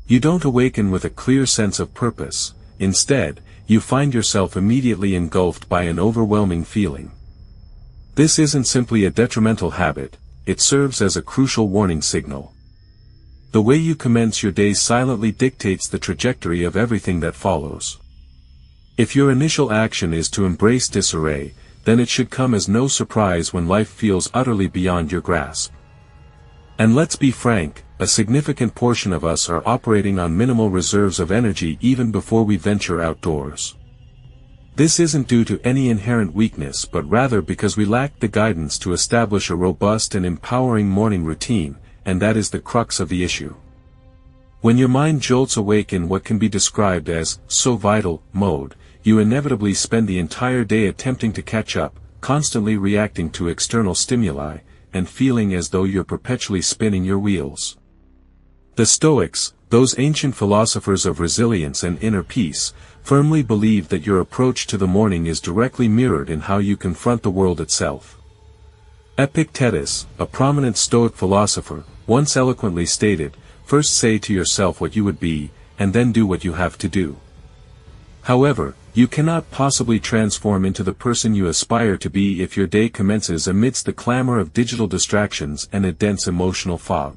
You don't awaken with a clear sense of purpose. Instead, you find yourself immediately engulfed by an overwhelming feeling. This isn't simply a detrimental habit, it serves as a crucial warning signal. The way you commence your day silently dictates the trajectory of everything that follows. If your initial action is to embrace disarray, then it should come as no surprise when life feels utterly beyond your grasp. And let's be frank, a significant portion of us are operating on minimal reserves of energy even before we venture outdoors. This isn't due to any inherent weakness but rather because we lack the guidance to establish a robust and empowering morning routine, and that is the crux of the issue. When your mind jolts awake in what can be described as so vital mode, you inevitably spend the entire day attempting to catch up, constantly reacting to external stimuli, and feeling as though you're perpetually spinning your wheels. The Stoics, those ancient philosophers of resilience and inner peace, firmly believed that your approach to the morning is directly mirrored in how you confront the world itself. Epictetus, a prominent Stoic philosopher, once eloquently stated, "First say to yourself what you would be, and then do what you have to do." However, you cannot possibly transform into the person you aspire to be if your day commences amidst the clamor of digital distractions and a dense emotional fog.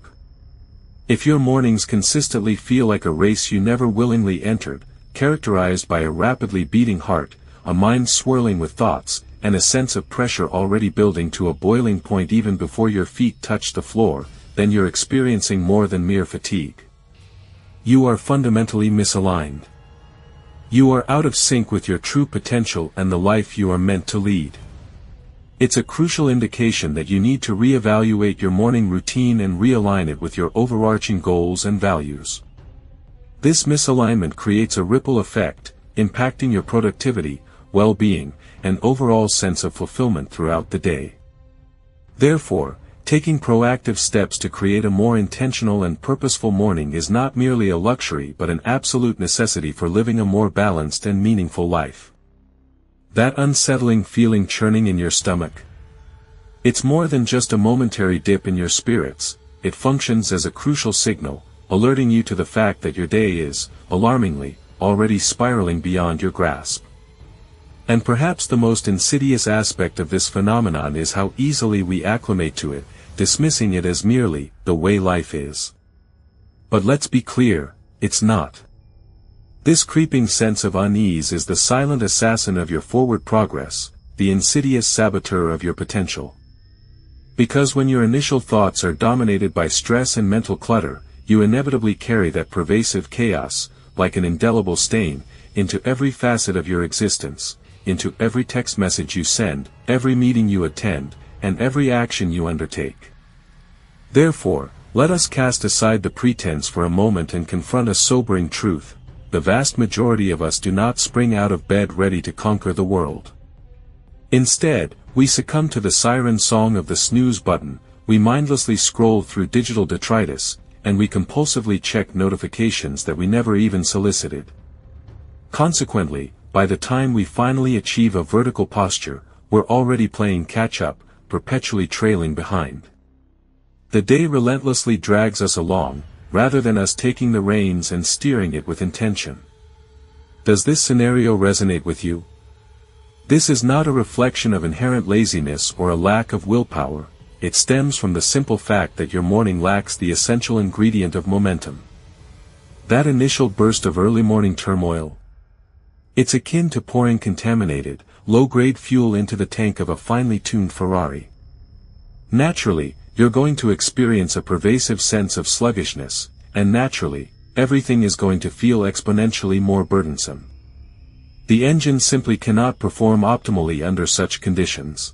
If your mornings consistently feel like a race you never willingly entered, characterized by a rapidly beating heart, a mind swirling with thoughts, and a sense of pressure already building to a boiling point even before your feet touch the floor, then you're experiencing more than mere fatigue. You are fundamentally misaligned. You are out of sync with your true potential and the life you are meant to lead. It's a crucial indication that you need to reevaluate your morning routine and realign it with your overarching goals and values. This misalignment creates a ripple effect, impacting your productivity, well-being, and overall sense of fulfillment throughout the day. Therefore, taking proactive steps to create a more intentional and purposeful morning is not merely a luxury but an absolute necessity for living a more balanced and meaningful life. That unsettling feeling churning in your stomach? It's more than just a momentary dip in your spirits, it functions as a crucial signal, alerting you to the fact that your day is, alarmingly, already spiraling beyond your grasp. And perhaps the most insidious aspect of this phenomenon is how easily we acclimate to it, dismissing it as merely the way life is. But let's be clear, it's not. This creeping sense of unease is the silent assassin of your forward progress, the insidious saboteur of your potential. Because when your initial thoughts are dominated by stress and mental clutter, you inevitably carry that pervasive chaos, like an indelible stain, into every facet of your existence, into every text message you send, every meeting you attend, and every action you undertake. Therefore, let us cast aside the pretense for a moment and confront a sobering truth. The vast majority of us do not spring out of bed ready to conquer the world. Instead, we succumb to the siren song of the snooze button, we mindlessly scroll through digital detritus, and we compulsively check notifications that we never even solicited. Consequently, by the time we finally achieve a vertical posture, we're already playing catch-up, perpetually trailing behind. The day relentlessly drags us along, rather than us taking the reins and steering it with intention. Does this scenario resonate with you? This is not a reflection of inherent laziness or a lack of willpower, it stems from the simple fact that your morning lacks the essential ingredient of momentum. That initial burst of early morning turmoil. It's akin to pouring contaminated, low-grade fuel into the tank of a finely tuned Ferrari. Naturally, you're going to experience a pervasive sense of sluggishness, and naturally, everything is going to feel exponentially more burdensome. The engine simply cannot perform optimally under such conditions.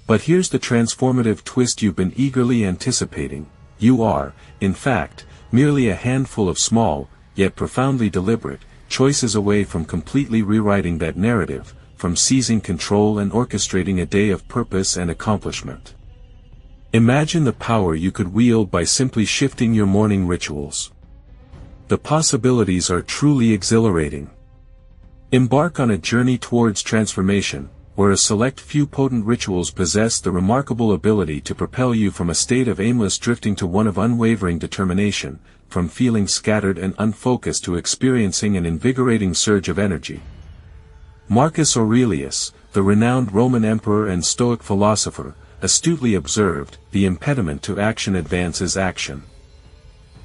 But here's the transformative twist you've been eagerly anticipating. You are, in fact, merely a handful of small, yet profoundly deliberate, choices away from completely rewriting that narrative, from seizing control and orchestrating a day of purpose and accomplishment. Imagine the power you could wield by simply shifting your morning rituals. The possibilities are truly exhilarating. Embark on a journey towards transformation, where a select few potent rituals possess the remarkable ability to propel you from a state of aimless drifting to one of unwavering determination, from feeling scattered and unfocused to experiencing an invigorating surge of energy. Marcus Aurelius, the renowned Roman emperor and Stoic philosopher, astutely observed, "The impediment to action advances action.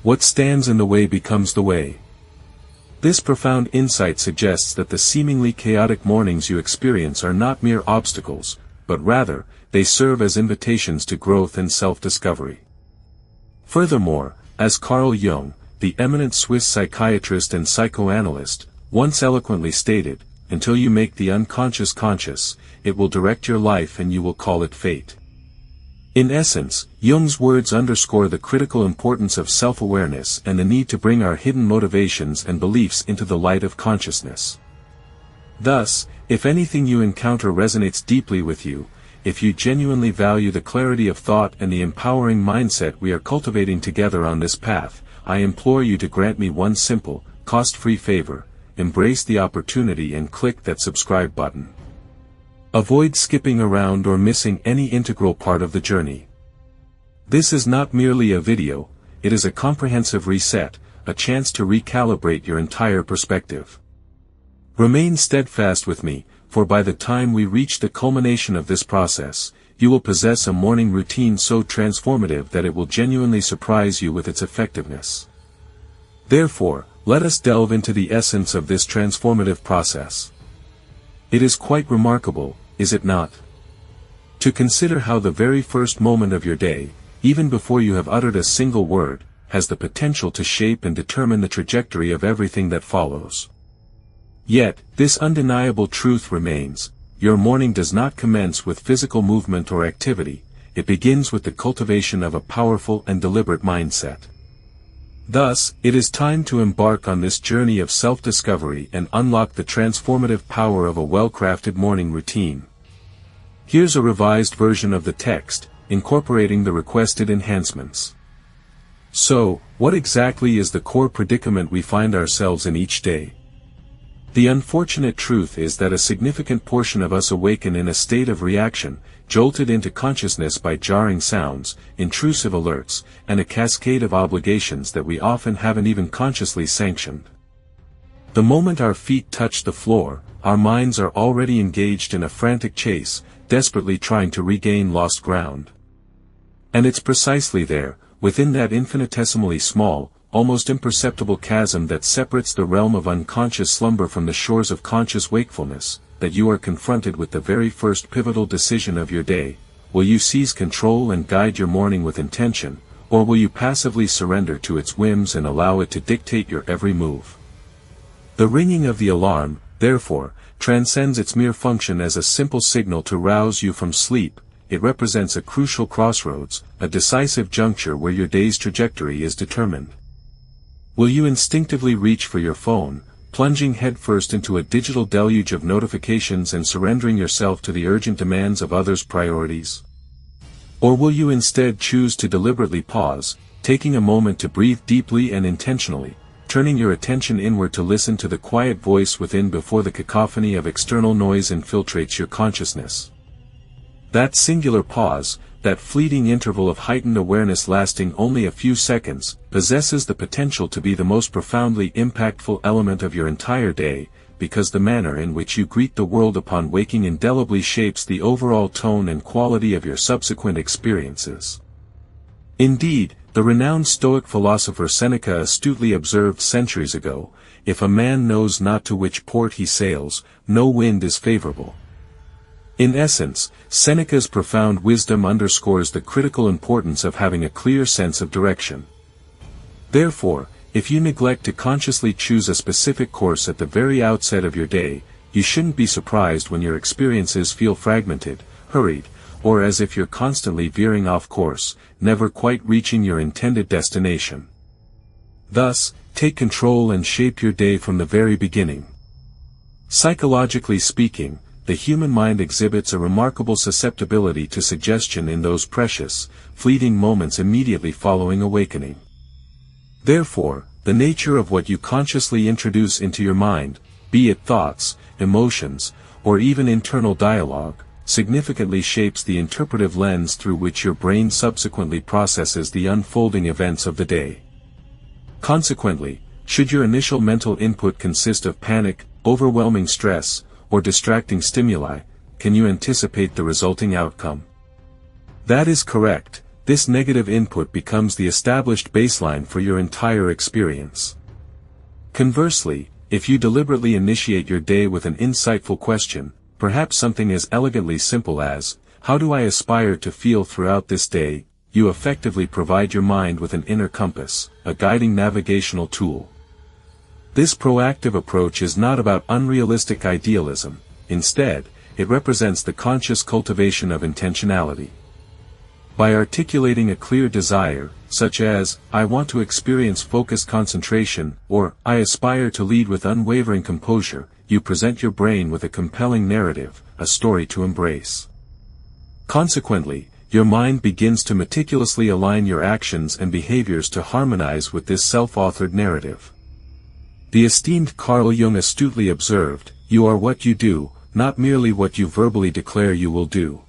What stands in the way becomes the way." This profound insight suggests that the seemingly chaotic mornings you experience are not mere obstacles, but rather, they serve as invitations to growth and self-discovery. Furthermore, as Carl Jung, the eminent Swiss psychiatrist and psychoanalyst, once eloquently stated, "Until you make the unconscious conscious, it will direct your life and you will call it fate." In essence, Jung's words underscore the critical importance of self-awareness and the need to bring our hidden motivations and beliefs into the light of consciousness. Thus, if anything you encounter resonates deeply with you, if you genuinely value the clarity of thought and the empowering mindset we are cultivating together on this path, I implore you to grant me one simple, cost-free favor: embrace the opportunity and click that subscribe button. Avoid skipping around or missing any integral part of the journey. This is not merely a video, it is a comprehensive reset, a chance to recalibrate your entire perspective. Remain steadfast with me, for by the time we reach the culmination of this process, you will possess a morning routine so transformative that it will genuinely surprise you with its effectiveness. Therefore, let us delve into the essence of this transformative process. It is quite remarkable, is it not? To consider how the very first moment of your day, even before you have uttered a single word, has the potential to shape and determine the trajectory of everything that follows. Yet, this undeniable truth remains: your morning does not commence with physical movement or activity, it begins with the cultivation of a powerful and deliberate mindset. Thus, it is time to embark on this journey of self-discovery and unlock the transformative power of a well-crafted morning routine. Here's a revised version of the text, incorporating the requested enhancements. So, what exactly is the core predicament we find ourselves in each day? The unfortunate truth is that a significant portion of us awaken in a state of reaction, jolted into consciousness by jarring sounds, intrusive alerts, and a cascade of obligations that we often haven't even consciously sanctioned. The moment our feet touch the floor, our minds are already engaged in a frantic chase, desperately trying to regain lost ground. And it's precisely there, within that infinitesimally small, almost imperceptible chasm that separates the realm of unconscious slumber from the shores of conscious wakefulness, that you are confronted with the very first pivotal decision of your day. Will you seize control and guide your morning with intention, or will you passively surrender to its whims and allow it to dictate your every move? The ringing of the alarm, therefore, transcends its mere function as a simple signal to rouse you from sleep. It represents a crucial crossroads, a decisive juncture where your day's trajectory is determined. Will you instinctively reach for your phone, plunging headfirst into a digital deluge of notifications and surrendering yourself to the urgent demands of others' priorities? Or will you instead choose to deliberately pause, taking a moment to breathe deeply and intentionally, turning your attention inward to listen to the quiet voice within before the cacophony of external noise infiltrates your consciousness? That singular pause, that fleeting interval of heightened awareness lasting only a few seconds, possesses the potential to be the most profoundly impactful element of your entire day, because the manner in which you greet the world upon waking indelibly shapes the overall tone and quality of your subsequent experiences. Indeed, the renowned Stoic philosopher Seneca astutely observed centuries ago, "If a man knows not to which port he sails, no wind is favorable." In essence, Seneca's profound wisdom underscores the critical importance of having a clear sense of direction. Therefore, if you neglect to consciously choose a specific course at the very outset of your day, you shouldn't be surprised when your experiences feel fragmented, hurried, or as if you're constantly veering off course, never quite reaching your intended destination. Thus, take control and shape your day from the very beginning. Psychologically speaking, the human mind exhibits a remarkable susceptibility to suggestion in those precious, fleeting moments immediately following awakening. Therefore, the nature of what you consciously introduce into your mind, be it thoughts, emotions, or even internal dialogue, significantly shapes the interpretive lens through which your brain subsequently processes the unfolding events of the day. Consequently, should your initial mental input consist of panic, overwhelming stress, or distracting stimuli, can you anticipate the resulting outcome? That is correct. This negative input becomes the established baseline for your entire experience. Conversely, if you deliberately initiate your day with an insightful question, perhaps something as elegantly simple as, "How do I aspire to feel throughout this day?" you effectively provide your mind with an inner compass, a guiding navigational tool. This proactive approach is not about unrealistic idealism. Instead, it represents the conscious cultivation of intentionality. By articulating a clear desire, such as, "I want to experience focused concentration," or "I aspire to lead with unwavering composure," you present your brain with a compelling narrative, a story to embrace. Consequently, your mind begins to meticulously align your actions and behaviors to harmonize with this self-authored narrative. The esteemed Carl Jung astutely observed, "You are what you do, not merely what you verbally declare you will do."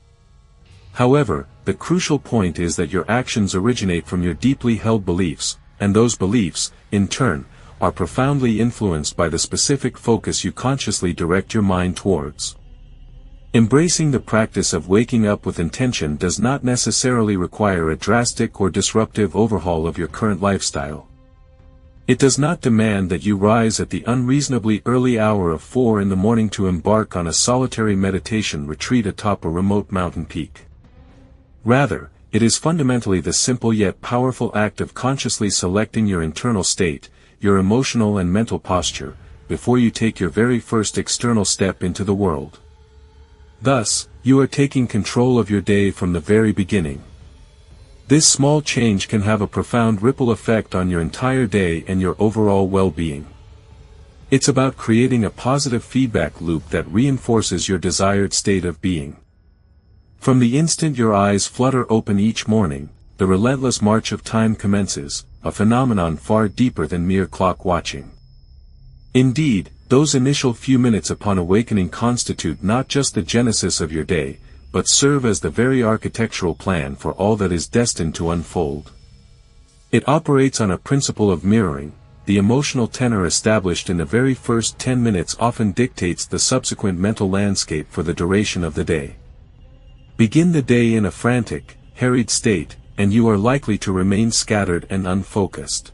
However, the crucial point is that your actions originate from your deeply held beliefs, and those beliefs, in turn, are profoundly influenced by the specific focus you consciously direct your mind towards. Embracing the practice of waking up with intention does not necessarily require a drastic or disruptive overhaul of your current lifestyle. It does not demand that you rise at the unreasonably early hour of 4 in the morning to embark on a solitary meditation retreat atop a remote mountain peak. Rather, it is fundamentally the simple yet powerful act of consciously selecting your internal state, your emotional and mental posture, before you take your very first external step into the world. Thus, you are taking control of your day from the very beginning. This small change can have a profound ripple effect on your entire day and your overall well-being. It's about creating a positive feedback loop that reinforces your desired state of being. From the instant your eyes flutter open each morning, the relentless march of time commences, a phenomenon far deeper than mere clock watching. Indeed, those initial few minutes upon awakening constitute not just the genesis of your day, but serve as the very architectural plan for all that is destined to unfold. It operates on a principle of mirroring. The emotional tenor established in the very first 10 minutes often dictates the subsequent mental landscape for the duration of the day. Begin the day in a frantic, harried state, and you are likely to remain scattered and unfocused.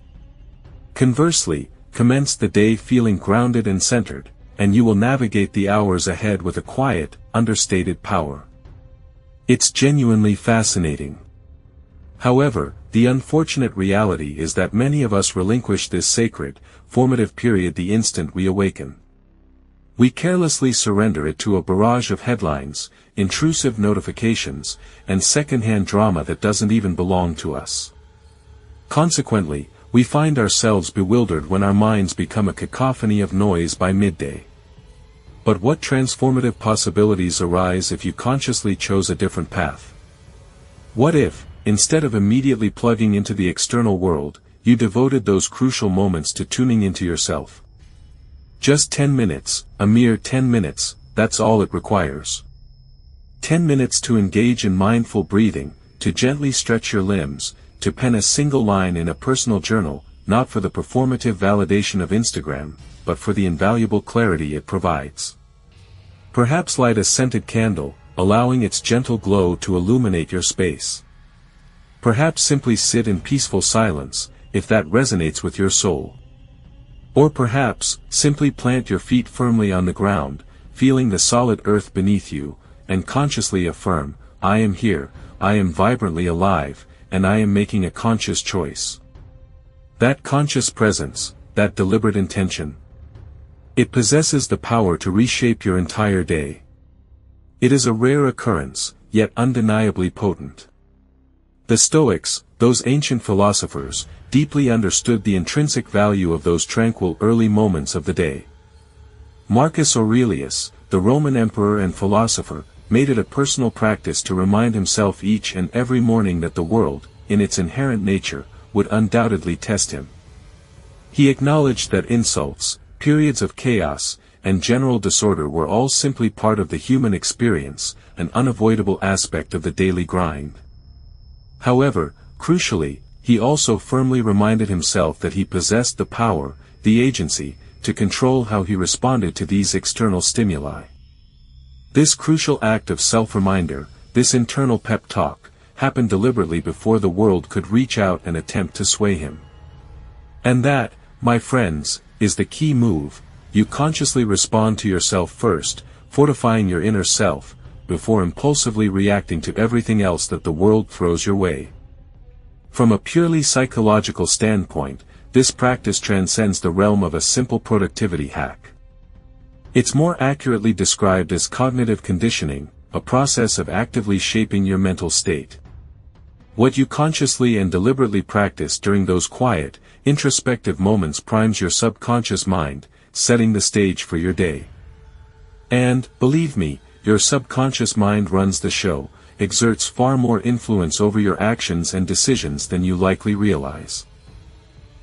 Conversely, commence the day feeling grounded and centered, and you will navigate the hours ahead with a quiet, understated power. It's genuinely fascinating. However, the unfortunate reality is that many of us relinquish this sacred, formative period the instant we awaken. We carelessly surrender it to a barrage of headlines, intrusive notifications, and second-hand drama that doesn't even belong to us. Consequently, we find ourselves bewildered when our minds become a cacophony of noise by midday. But what transformative possibilities arise if you consciously chose a different path? What if, instead of immediately plugging into the external world, you devoted those crucial moments to tuning into yourself? Just 10 minutes, a mere 10 minutes, that's all it requires. 10 minutes to engage in mindful breathing, to gently stretch your limbs, to pen a single line in a personal journal, not for the performative validation of Instagram, but for the invaluable clarity it provides. Perhaps light a scented candle, allowing its gentle glow to illuminate your space. Perhaps simply sit in peaceful silence, if that resonates with your soul. Or perhaps, simply plant your feet firmly on the ground, feeling the solid earth beneath you, and consciously affirm, "I am here, I am vibrantly alive, and I am making a conscious choice." That conscious presence, that deliberate intention, it possesses the power to reshape your entire day. It is a rare occurrence, yet undeniably potent. The Stoics, those ancient philosophers, deeply understood the intrinsic value of those tranquil early moments of the day. Marcus Aurelius, the Roman emperor and philosopher, made it a personal practice to remind himself each and every morning that the world, in its inherent nature, would undoubtedly test him. He acknowledged that insults, periods of chaos, and general disorder were all simply part of the human experience, an unavoidable aspect of the daily grind. However, crucially, he also firmly reminded himself that he possessed the power, the agency, to control how he responded to these external stimuli. This crucial act of self-reminder, this internal pep talk, happened deliberately before the world could reach out and attempt to sway him. And that, my friends, is the key move. You consciously respond to yourself first, fortifying your inner self, before impulsively reacting to everything else that the world throws your way. From a purely psychological standpoint, this practice transcends the realm of a simple productivity hack. It's more accurately described as cognitive conditioning, a process of actively shaping your mental state. What you consciously and deliberately practice during those quiet, introspective moments primes your subconscious mind, setting the stage for your day. And, believe me, your subconscious mind runs the show, exerts far more influence over your actions and decisions than you likely realize.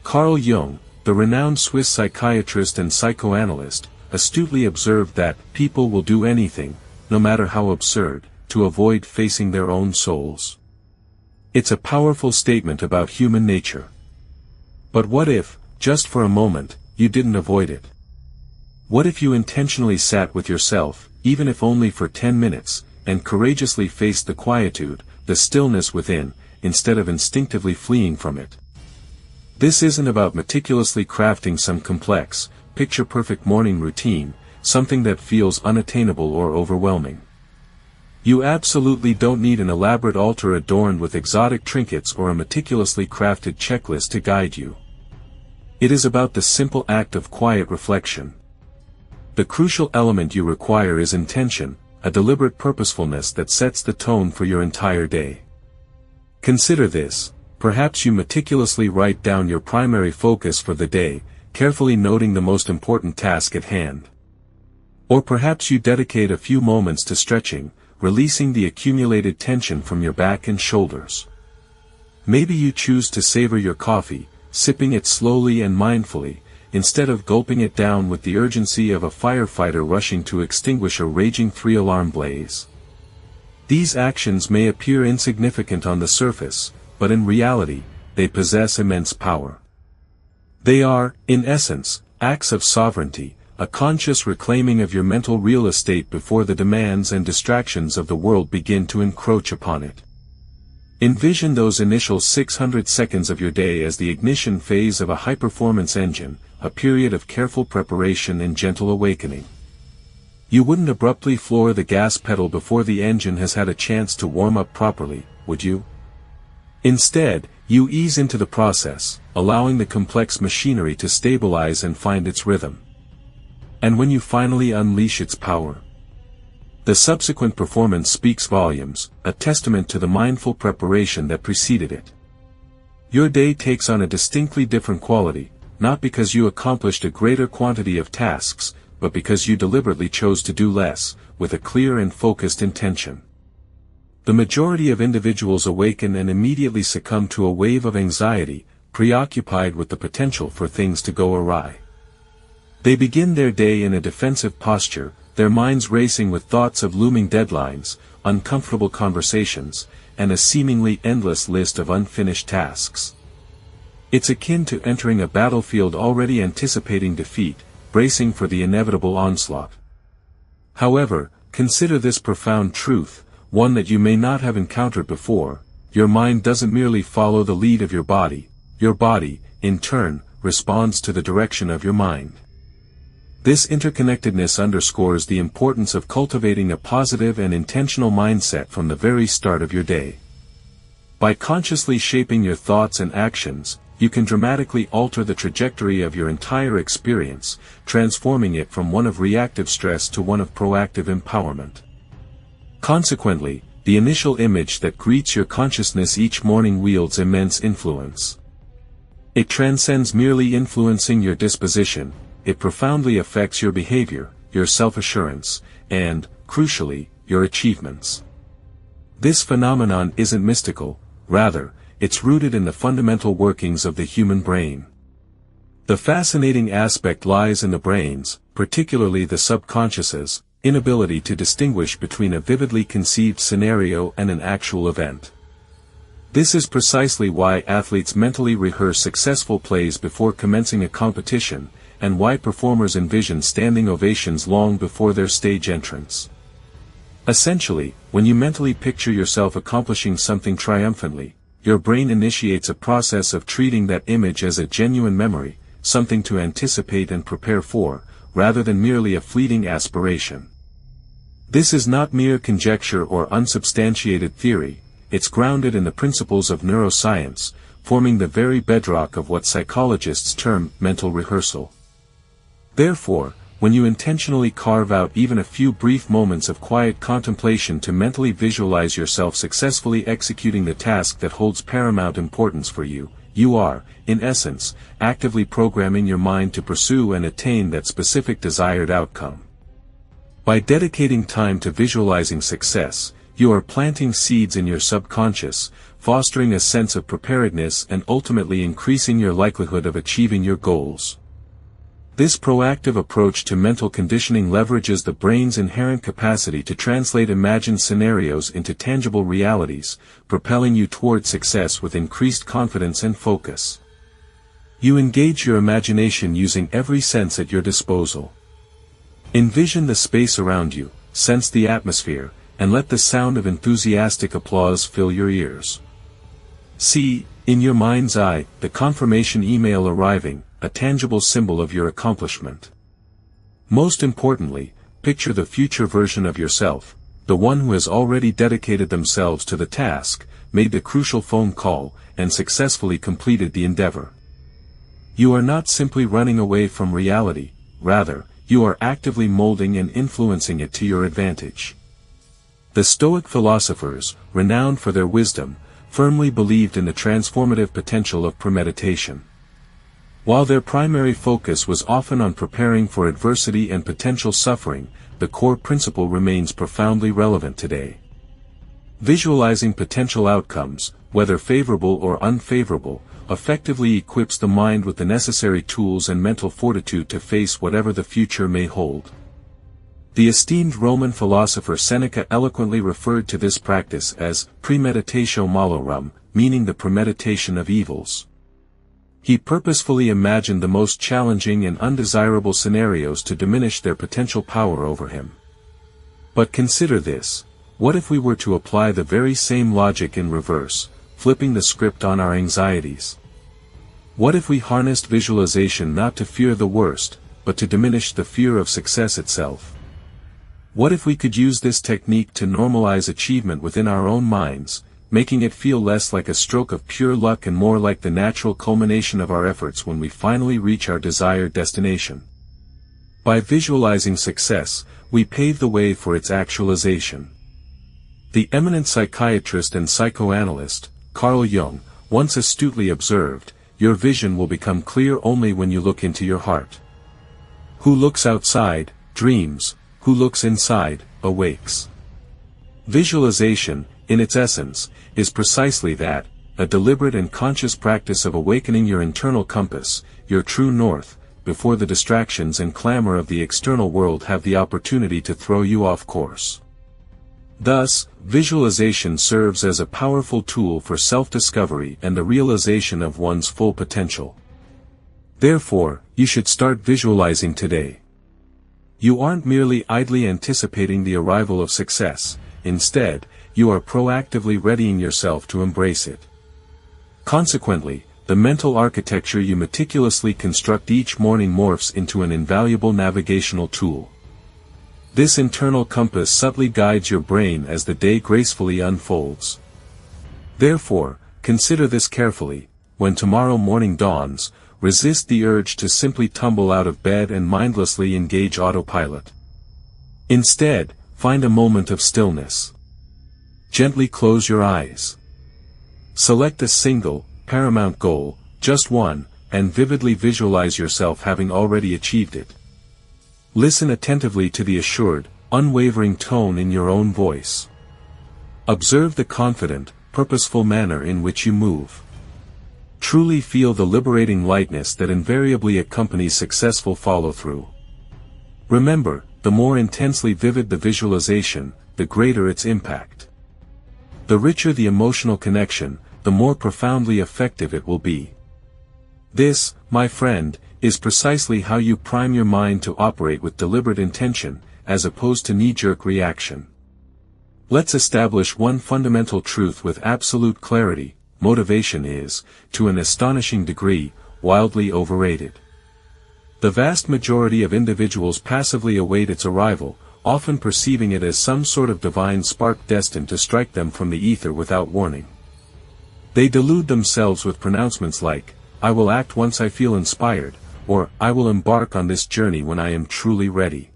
Carl Jung, the renowned Swiss psychiatrist and psychoanalyst, astutely observed that people will do anything, no matter how absurd, to avoid facing their own souls. It's a powerful statement about human nature. But what if, just for a moment, you didn't avoid it? What if you intentionally sat with yourself, even if only for 10 minutes, and courageously faced the quietude, the stillness within, instead of instinctively fleeing from it? This isn't about meticulously crafting some complex, picture-perfect morning routine, something that feels unattainable or overwhelming. You absolutely don't need an elaborate altar adorned with exotic trinkets or a meticulously crafted checklist to guide you. It is about the simple act of quiet reflection. The crucial element you require is intention, a deliberate purposefulness that sets the tone for your entire day. Consider this: perhaps you meticulously write down your primary focus for the day, carefully noting the most important task at hand. Or perhaps you dedicate a few moments to stretching, releasing the accumulated tension from your back and shoulders. Maybe you choose to savor your coffee, sipping it slowly and mindfully, instead of gulping it down with the urgency of a firefighter rushing to extinguish a raging 3-alarm blaze. These actions may appear insignificant on the surface, but in reality, they possess immense power. They are, in essence, acts of sovereignty, a conscious reclaiming of your mental real estate before the demands and distractions of the world begin to encroach upon it. Envision those initial 600 seconds of your day as the ignition phase of a high-performance engine, a period of careful preparation and gentle awakening. You wouldn't abruptly floor the gas pedal before the engine has had a chance to warm up properly, would you? Instead, you ease into the process, allowing the complex machinery to stabilize and find its rhythm. And when you finally unleash its power, the subsequent performance speaks volumes, a testament to the mindful preparation that preceded it. Your day takes on a distinctly different quality, not because you accomplished a greater quantity of tasks, but because you deliberately chose to do less, with a clear and focused intention. The majority of individuals awaken and immediately succumb to a wave of anxiety, preoccupied with the potential for things to go awry. They begin their day in a defensive posture, their minds racing with thoughts of looming deadlines, uncomfortable conversations, and a seemingly endless list of unfinished tasks. It's akin to entering a battlefield already anticipating defeat, bracing for the inevitable onslaught. However, consider this profound truth, one that you may not have encountered before: your mind doesn't merely follow the lead of your body, in turn, responds to the direction of your mind. This interconnectedness underscores the importance of cultivating a positive and intentional mindset from the very start of your day. By consciously shaping your thoughts and actions, you can dramatically alter the trajectory of your entire experience, transforming it from one of reactive stress to one of proactive empowerment. Consequently, the initial image that greets your consciousness each morning wields immense influence. It transcends merely influencing your disposition. It profoundly affects your behavior, your self-assurance, and, crucially, your achievements. This phenomenon isn't mystical, rather, it's rooted in the fundamental workings of the human brain. The fascinating aspect lies in the brain's, particularly the subconscious's, inability to distinguish between a vividly conceived scenario and an actual event. This is precisely why athletes mentally rehearse successful plays before commencing a competition, and why performers envision standing ovations long before their stage entrance. Essentially, when you mentally picture yourself accomplishing something triumphantly, your brain initiates a process of treating that image as a genuine memory, something to anticipate and prepare for, rather than merely a fleeting aspiration. This is not mere conjecture or unsubstantiated theory, it's grounded in the principles of neuroscience, forming the very bedrock of what psychologists term mental rehearsal. Therefore, when you intentionally carve out even a few brief moments of quiet contemplation to mentally visualize yourself successfully executing the task that holds paramount importance for you, you are, in essence, actively programming your mind to pursue and attain that specific desired outcome. By dedicating time to visualizing success, you are planting seeds in your subconscious, fostering a sense of preparedness and ultimately increasing your likelihood of achieving your goals. This proactive approach to mental conditioning leverages the brain's inherent capacity to translate imagined scenarios into tangible realities, propelling you toward success with increased confidence and focus. You engage your imagination using every sense at your disposal. Envision the space around you, sense the atmosphere, and let the sound of enthusiastic applause fill your ears. See, in your mind's eye, the confirmation email arriving, a tangible symbol of your accomplishment. Most importantly, picture the future version of yourself, the one who has already dedicated themselves to the task, made the crucial phone call, and successfully completed the endeavor. You are not simply running away from reality, rather, you are actively molding and influencing it to your advantage. The Stoic philosophers, renowned for their wisdom, firmly believed in the transformative potential of premeditation. While their primary focus was often on preparing for adversity and potential suffering, the core principle remains profoundly relevant today. Visualizing potential outcomes, whether favorable or unfavorable, effectively equips the mind with the necessary tools and mental fortitude to face whatever the future may hold. The esteemed Roman philosopher Seneca eloquently referred to this practice as premeditatio malorum, meaning the premeditation of evils. He purposefully imagined the most challenging and undesirable scenarios to diminish their potential power over him. But consider this: what if we were to apply the very same logic in reverse, flipping the script on our anxieties? What if we harnessed visualization not to fear the worst, but to diminish the fear of success itself? What if we could use this technique to normalize achievement within our own minds, making it feel less like a stroke of pure luck and more like the natural culmination of our efforts when we finally reach our desired destination? By visualizing success, we pave the way for its actualization. The eminent psychiatrist and psychoanalyst, Carl Jung, once astutely observed, "Your vision will become clear only when you look into your heart. Who looks outside, dreams. Who looks inside, awakes." Visualization, in its essence, is precisely that, a deliberate and conscious practice of awakening your internal compass, your true north, before the distractions and clamor of the external world have the opportunity to throw you off course. Thus, visualization serves as a powerful tool for self-discovery and the realization of one's full potential. Therefore, you should start visualizing today. You aren't merely idly anticipating the arrival of success, instead, you are proactively readying yourself to embrace it. Consequently, the mental architecture you meticulously construct each morning morphs into an invaluable navigational tool. This internal compass subtly guides your brain as the day gracefully unfolds. Therefore, consider this carefully: when tomorrow morning dawns, resist the urge to simply tumble out of bed and mindlessly engage autopilot. Instead, find a moment of stillness. Gently close your eyes. Select a single, paramount goal, just one, and vividly visualize yourself having already achieved it. Listen attentively to the assured, unwavering tone in your own voice. Observe the confident, purposeful manner in which you move. Truly feel the liberating lightness that invariably accompanies successful follow-through. Remember, the more intensely vivid the visualization, the greater its impact. The richer the emotional connection, the more profoundly effective it will be. This, my friend, is precisely how you prime your mind to operate with deliberate intention, as opposed to knee-jerk reaction. Let's establish one fundamental truth with absolute clarity: motivation is, to an astonishing degree, wildly overrated. The vast majority of individuals passively await its arrival, often perceiving it as some sort of divine spark destined to strike them from the ether without warning. They delude themselves with pronouncements like, "I will act once I feel inspired," or "I will embark on this journey when I am truly ready."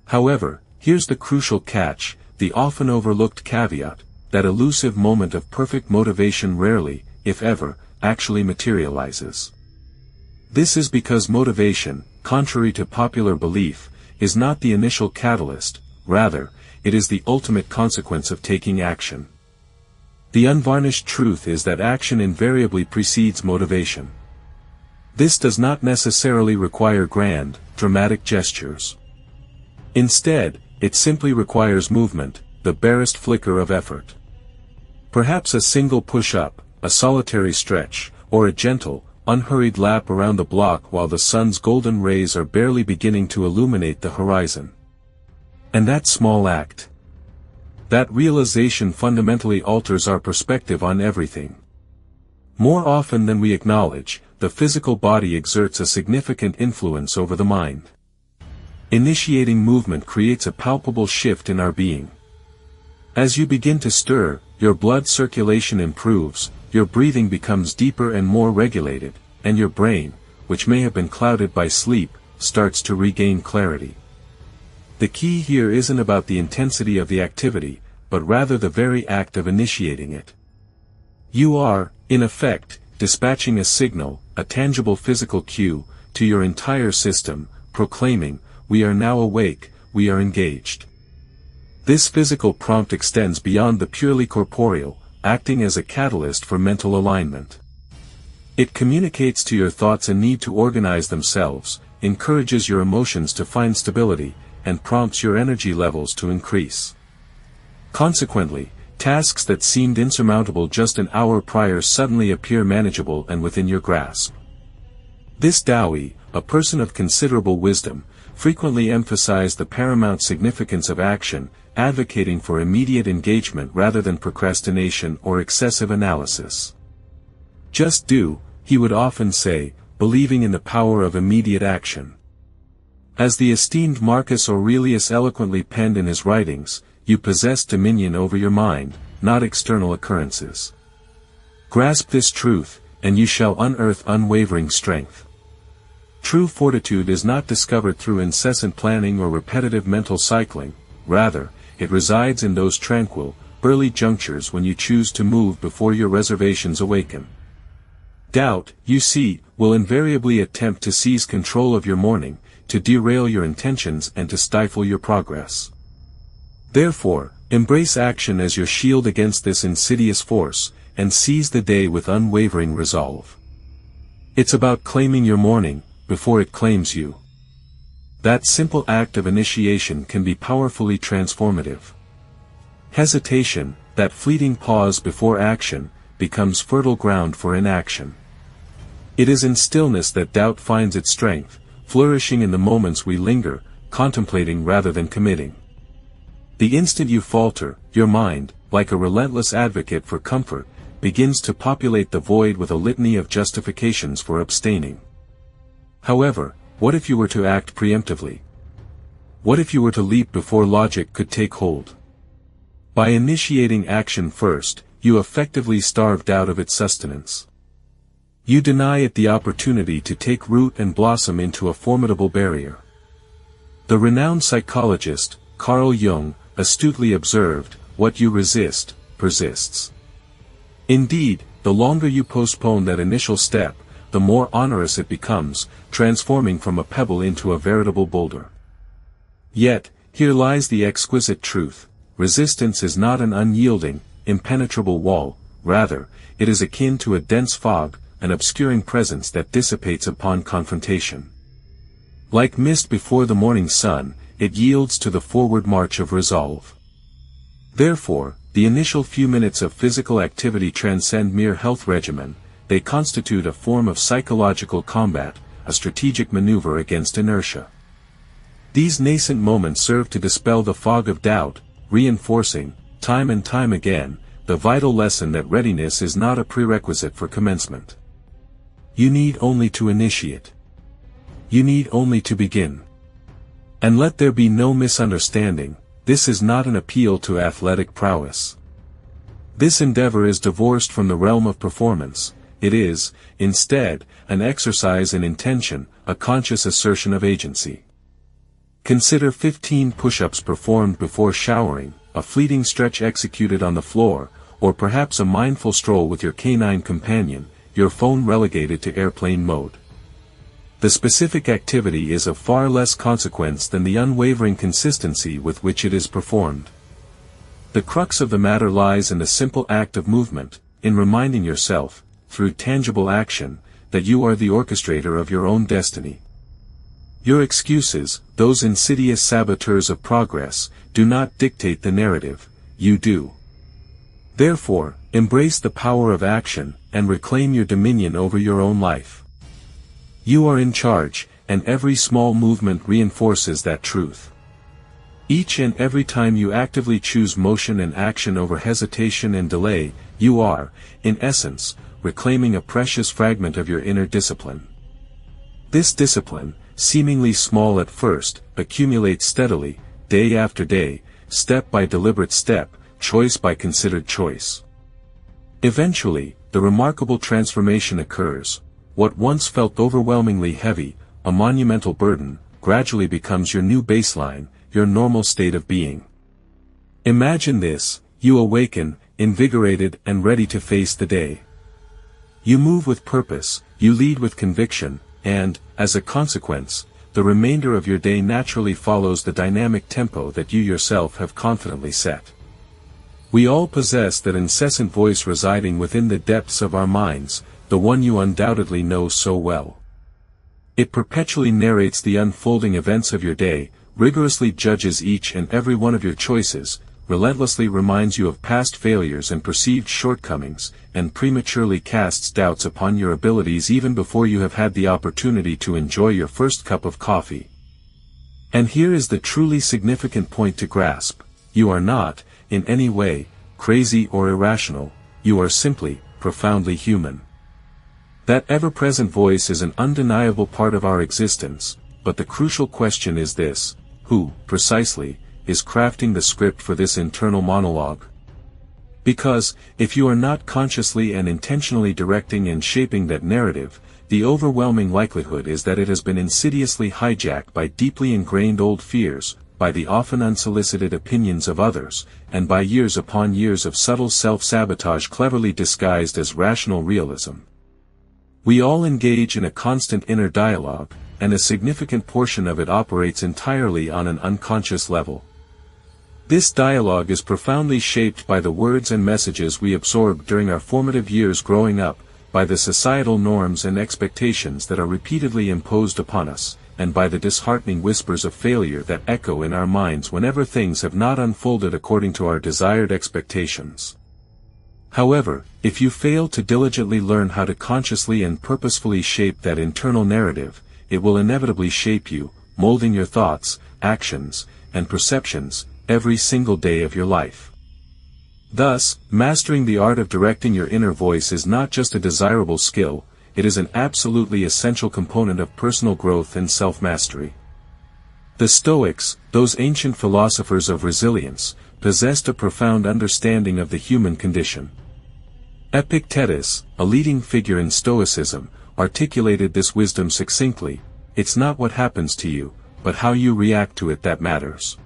However, here's the crucial catch, the often overlooked caveat: that elusive moment of perfect motivation rarely, if ever, actually materializes. This is because motivation, contrary to popular belief, is not the initial catalyst, rather, it is the ultimate consequence of taking action. The unvarnished truth is that action invariably precedes motivation. This does not necessarily require grand, dramatic gestures. Instead, it simply requires movement, the barest flicker of effort. Perhaps a single push-up, a solitary stretch, or a gentle, unhurried lap around the block while the sun's golden rays are barely beginning to illuminate the horizon. And that small act, that realization fundamentally alters our perspective on everything. More often than we acknowledge, the physical body exerts a significant influence over the mind. Initiating movement creates a palpable shift in our being. As you begin to stir, your blood circulation improves, your breathing becomes deeper and more regulated, and your brain, which may have been clouded by sleep, starts to regain clarity. The key here isn't about the intensity of the activity, but rather the very act of initiating it. You are, in effect, dispatching a signal, a tangible physical cue, to your entire system, proclaiming, "We are now awake, we are engaged." This physical prompt extends beyond the purely corporeal, acting as a catalyst for mental alignment. It communicates to your thoughts a need to organize themselves, encourages your emotions to find stability, and prompts your energy levels to increase. Consequently, tasks that seemed insurmountable just an hour prior suddenly appear manageable and within your grasp. This Taoyi, a person of considerable wisdom, frequently emphasized the paramount significance of action, advocating for immediate engagement rather than procrastination or excessive analysis. "Just do," he would often say, believing in the power of immediate action. As the esteemed Marcus Aurelius eloquently penned in his writings, you possess dominion over your mind, not external occurrences. Grasp this truth, and you shall unearth unwavering strength. True fortitude is not discovered through incessant planning or repetitive mental cycling, rather, it resides in those tranquil, early junctures when you choose to move before your reservations awaken. Doubt, you see, will invariably attempt to seize control of your morning, to derail your intentions and to stifle your progress. Therefore, embrace action as your shield against this insidious force, and seize the day with unwavering resolve. It's about claiming your morning, before it claims you. That simple act of initiation can be powerfully transformative. Hesitation, that fleeting pause before action, becomes fertile ground for inaction. It is in stillness that doubt finds its strength, flourishing in the moments we linger, contemplating rather than committing. The instant you falter, your mind, like a relentless advocate for comfort, begins to populate the void with a litany of justifications for abstaining. However, what if you were to act preemptively? What if you were to leap before logic could take hold? By initiating action first, you effectively starve doubt of its sustenance. You deny it the opportunity to take root and blossom into a formidable barrier. The renowned psychologist, Carl Jung, astutely observed, "What you resist, persists." Indeed, the longer you postpone that initial step, the more onerous it becomes, transforming from a pebble into a veritable boulder. Yet, here lies the exquisite truth: resistance is not an unyielding, impenetrable wall, rather, it is akin to a dense fog, an obscuring presence that dissipates upon confrontation. Like mist before the morning sun, it yields to the forward march of resolve. Therefore, the initial few minutes of physical activity transcend mere health regimen, they constitute a form of psychological combat, a strategic maneuver against inertia. These nascent moments serve to dispel the fog of doubt, reinforcing, time and time again, the vital lesson that readiness is not a prerequisite for commencement. You need only to initiate. You need only to begin. And let there be no misunderstanding, this is not an appeal to athletic prowess. This endeavor is divorced from the realm of performance, it is, instead, an exercise in intention, a conscious assertion of agency. Consider 15 push-ups performed before showering, a fleeting stretch executed on the floor, or perhaps a mindful stroll with your canine companion, your phone relegated to airplane mode. The specific activity is of far less consequence than the unwavering consistency with which it is performed. The crux of the matter lies in the simple act of movement, in reminding yourself, through tangible action, that you are the orchestrator of your own destiny. Your excuses, those insidious saboteurs of progress, do not dictate the narrative, you do. Therefore, embrace the power of action, and reclaim your dominion over your own life. You are in charge, and every small movement reinforces that truth. Each and every time you actively choose motion and action over hesitation and delay, you are, in essence, reclaiming a precious fragment of your inner discipline. This discipline, seemingly small at first, accumulates steadily, day after day, step by deliberate step, choice by considered choice. Eventually, the remarkable transformation occurs. What once felt overwhelmingly heavy, a monumental burden, gradually becomes your new baseline, your normal state of being. Imagine this: you awaken, invigorated and ready to face the day. You move with purpose, you lead with conviction, and, as a consequence, the remainder of your day naturally follows the dynamic tempo that you yourself have confidently set. We all possess that incessant voice residing within the depths of our minds, the one you undoubtedly know so well. It perpetually narrates the unfolding events of your day, rigorously judges each and every one of your choices, relentlessly reminds you of past failures and perceived shortcomings, and prematurely casts doubts upon your abilities even before you have had the opportunity to enjoy your first cup of coffee. And here is the truly significant point to grasp: you are not, in any way, crazy or irrational, you are simply, profoundly human. That ever-present voice is an undeniable part of our existence, but the crucial question is this: who, precisely, is crafting the script for this internal monologue? Because, if you are not consciously and intentionally directing and shaping that narrative, the overwhelming likelihood is that it has been insidiously hijacked by deeply ingrained old fears, by the often unsolicited opinions of others, and by years upon years of subtle self-sabotage cleverly disguised as rational realism. We all engage in a constant inner dialogue, and a significant portion of it operates entirely on an unconscious level. This dialogue is profoundly shaped by the words and messages we absorb during our formative years growing up, by the societal norms and expectations that are repeatedly imposed upon us, and by the disheartening whispers of failure that echo in our minds whenever things have not unfolded according to our desired expectations. However, if you fail to diligently learn how to consciously and purposefully shape that internal narrative, it will inevitably shape you, molding your thoughts, actions, and perceptions, every single day of your life. Thus, mastering the art of directing your inner voice is not just a desirable skill, it is an absolutely essential component of personal growth and self-mastery. The Stoics, those ancient philosophers of resilience, possessed a profound understanding of the human condition. Epictetus, a leading figure in Stoicism, articulated this wisdom succinctly: it's not what happens to you, but how you react to it that matters.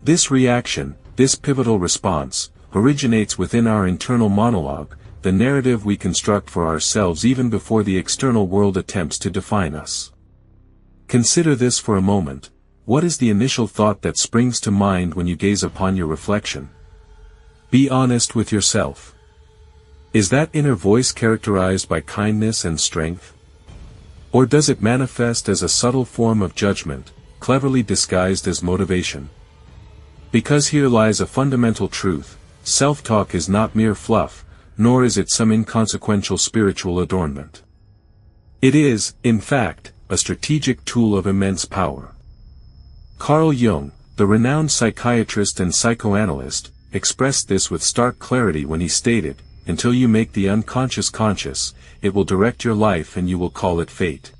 This reaction, this pivotal response, originates within our internal monologue, the narrative we construct for ourselves even before the external world attempts to define us. Consider this for a moment: what is the initial thought that springs to mind when you gaze upon your reflection? Be honest with yourself. Is that inner voice characterized by kindness and strength? Or does it manifest as a subtle form of judgment, cleverly disguised as motivation? Because here lies a fundamental truth: self-talk is not mere fluff, nor is it some inconsequential spiritual adornment. It is, in fact, a strategic tool of immense power. Carl Jung, the renowned psychiatrist and psychoanalyst, expressed this with stark clarity when he stated, "Until you make the unconscious conscious, it will direct your life and you will call it fate."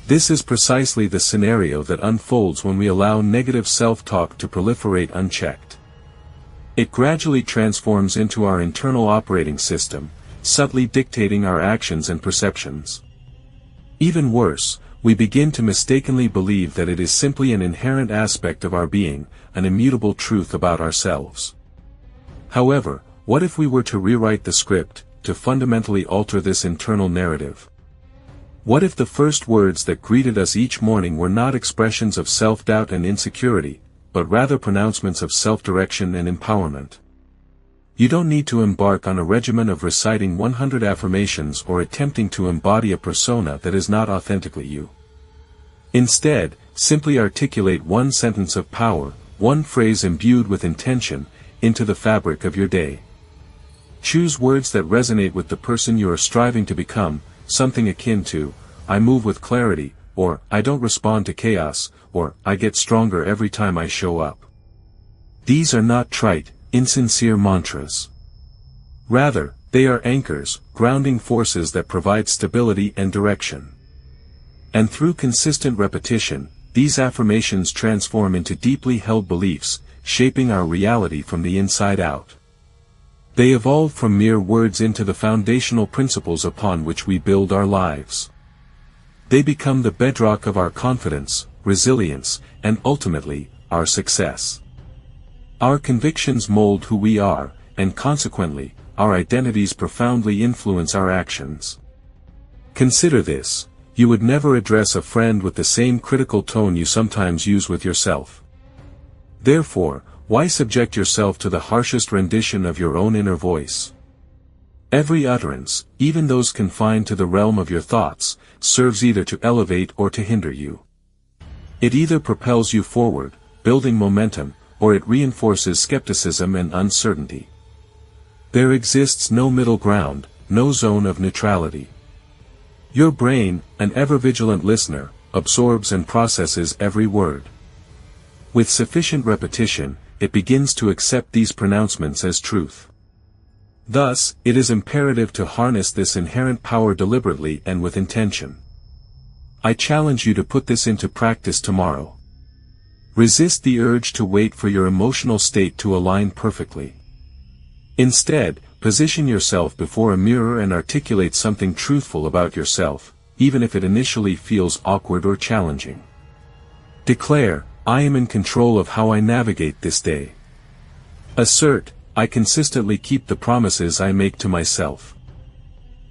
This is precisely the scenario that unfolds when we allow negative self-talk to proliferate unchecked. It gradually transforms into our internal operating system, subtly dictating our actions and perceptions. Even worse, we begin to mistakenly believe that it is simply an inherent aspect of our being, an immutable truth about ourselves. However, what if we were to rewrite the script, to fundamentally alter this internal narrative? What if the first words that greeted us each morning were not expressions of self-doubt and insecurity, but rather pronouncements of self-direction and empowerment? You don't need to embark on a regimen of reciting 100 affirmations or attempting to embody a persona that is not authentically you. Instead, simply articulate one sentence of power, one phrase imbued with intention, into the fabric of your day. Choose words that resonate with the person you are striving to become, something akin to, "I move with clarity," or "I don't respond to chaos," or "I get stronger every time I show up." These are not trite, insincere mantras. Rather, they are anchors, grounding forces that provide stability and direction. And through consistent repetition, these affirmations transform into deeply held beliefs, shaping our reality from the inside out. They evolve from mere words into the foundational principles upon which we build our lives. They become the bedrock of our confidence, resilience, and ultimately, our success. Our convictions mold who we are, and consequently, our identities profoundly influence our actions. Consider this: you would never address a friend with the same critical tone you sometimes use with yourself. Therefore, why subject yourself to the harshest rendition of your own inner voice? Every utterance, even those confined to the realm of your thoughts, serves either to elevate or to hinder you. It either propels you forward, building momentum, or it reinforces skepticism and uncertainty. There exists no middle ground, no zone of neutrality. Your brain, an ever-vigilant listener, absorbs and processes every word. With sufficient repetition, it begins to accept these pronouncements as truth. Thus, it is imperative to harness this inherent power deliberately and with intention. I challenge you to put this into practice tomorrow. Resist the urge to wait for your emotional state to align perfectly. Instead, position yourself before a mirror and articulate something truthful about yourself, even if it initially feels awkward or challenging. Declare, "I am in control of how I navigate this day." Assert, "I consistently keep the promises I make to myself."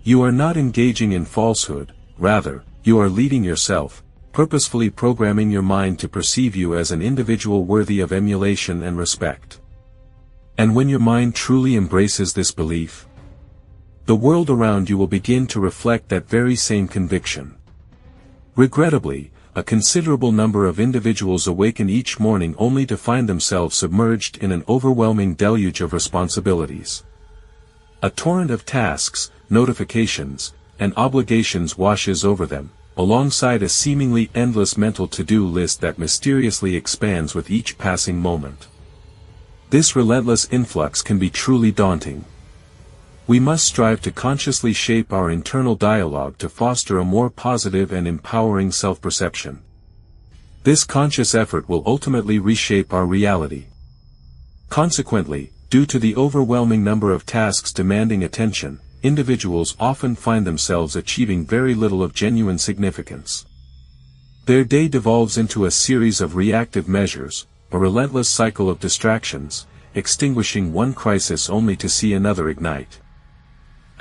You are not engaging in falsehood, rather, you are leading yourself, purposefully programming your mind to perceive you as an individual worthy of emulation and respect. And when your mind truly embraces this belief, the world around you will begin to reflect that very same conviction. Regrettably, a considerable number of individuals awaken each morning only to find themselves submerged in an overwhelming deluge of responsibilities. A torrent of tasks, notifications, and obligations washes over them, alongside a seemingly endless mental to-do list that mysteriously expands with each passing moment. This relentless influx can be truly daunting. We must strive to consciously shape our internal dialogue to foster a more positive and empowering self-perception. This conscious effort will ultimately reshape our reality. Consequently, due to the overwhelming number of tasks demanding attention, individuals often find themselves achieving very little of genuine significance. Their day devolves into a series of reactive measures, a relentless cycle of distractions, extinguishing one crisis only to see another ignite.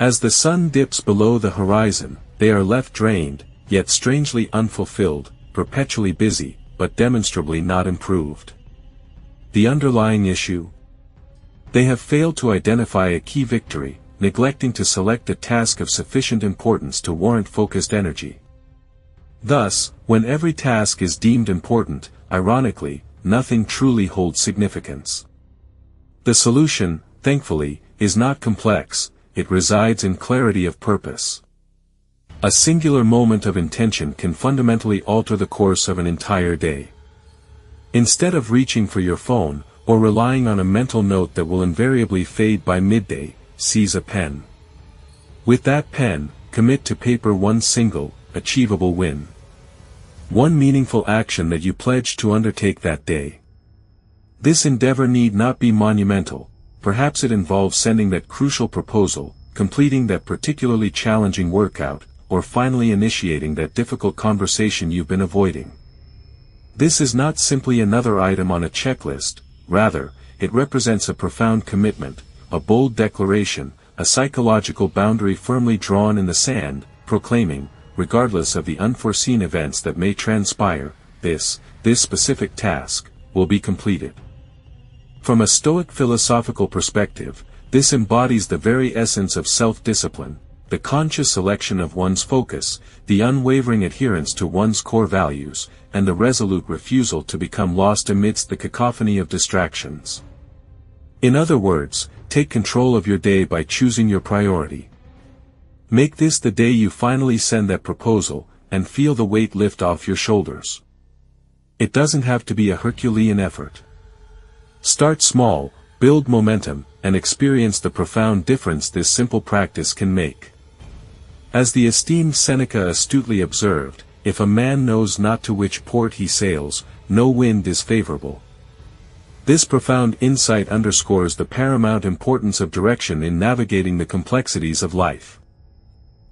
As the sun dips below the horizon, they are left drained, yet strangely unfulfilled, perpetually busy, but demonstrably not improved. The underlying issue? They have failed to identify a key victory, neglecting to select a task of sufficient importance to warrant focused energy. Thus, when every task is deemed important, ironically, nothing truly holds significance. The solution, thankfully, is not complex, it resides in clarity of purpose. A singular moment of intention can fundamentally alter the course of an entire day. Instead of reaching for your phone, or relying on a mental note that will invariably fade by midday, seize a pen. With that pen, commit to paper one single, achievable win. One meaningful action that you pledge to undertake that day. This endeavor need not be monumental, perhaps it involves sending that crucial proposal, completing that particularly challenging workout, or finally initiating that difficult conversation you've been avoiding. This is not simply another item on a checklist, rather, it represents a profound commitment, a bold declaration, a psychological boundary firmly drawn in the sand, proclaiming, regardless of the unforeseen events that may transpire, this specific task, will be completed. From a Stoic philosophical perspective, this embodies the very essence of self-discipline, the conscious selection of one's focus, the unwavering adherence to one's core values, and the resolute refusal to become lost amidst the cacophony of distractions. In other words, take control of your day by choosing your priority. Make this the day you finally send that proposal, and feel the weight lift off your shoulders. It doesn't have to be a Herculean effort. Start small, build momentum, and experience the profound difference this simple practice can make. As the esteemed Seneca astutely observed, if a man knows not to which port he sails, no wind is favorable. This profound insight underscores the paramount importance of direction in navigating the complexities of life.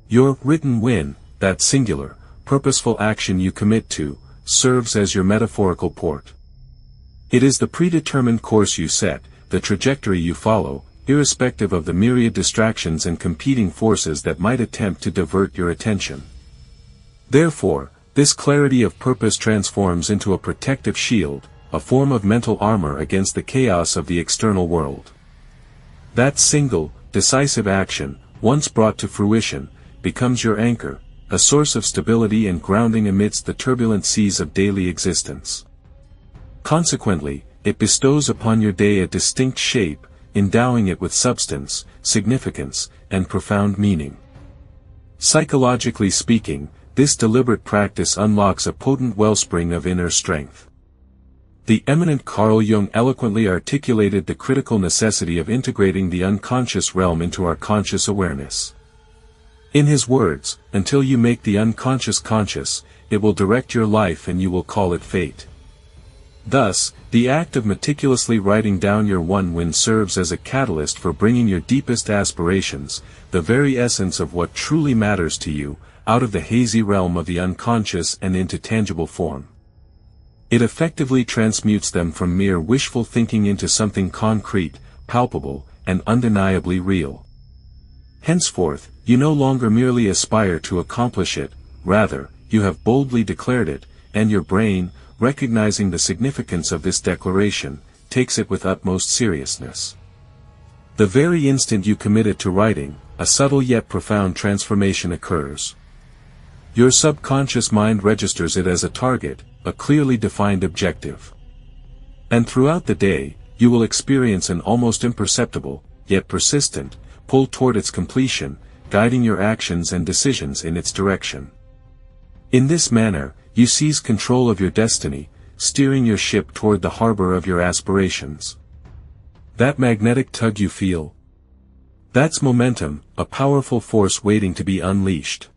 Your written win, that singular, purposeful action you commit to, serves as your metaphorical port. It is the predetermined course you set, the trajectory you follow, irrespective of the myriad distractions and competing forces that might attempt to divert your attention. Therefore, this clarity of purpose transforms into a protective shield, a form of mental armor against the chaos of the external world. That single, decisive action, once brought to fruition, becomes your anchor, a source of stability and grounding amidst the turbulent seas of daily existence. Consequently, it bestows upon your day a distinct shape, endowing it with substance, significance, and profound meaning. Psychologically speaking, this deliberate practice unlocks a potent wellspring of inner strength. The eminent Carl Jung eloquently articulated the critical necessity of integrating the unconscious realm into our conscious awareness. In his words, until you make the unconscious conscious, it will direct your life and you will call it fate. Thus, the act of meticulously writing down your one win serves as a catalyst for bringing your deepest aspirations, the very essence of what truly matters to you, out of the hazy realm of the unconscious and into tangible form. It effectively transmutes them from mere wishful thinking into something concrete, palpable, and undeniably real. Henceforth, you no longer merely aspire to accomplish it, rather, you have boldly declared it, and your brain, recognizing the significance of this declaration, takes it with utmost seriousness. The very instant you commit it to writing, a subtle yet profound transformation occurs. Your subconscious mind registers it as a target, a clearly defined objective. And throughout the day, you will experience an almost imperceptible, yet persistent, pull toward its completion, guiding your actions and decisions in its direction. In this manner, you seize control of your destiny, steering your ship toward the harbor of your aspirations. That magnetic tug you feel? That's momentum, a powerful force waiting to be unleashed.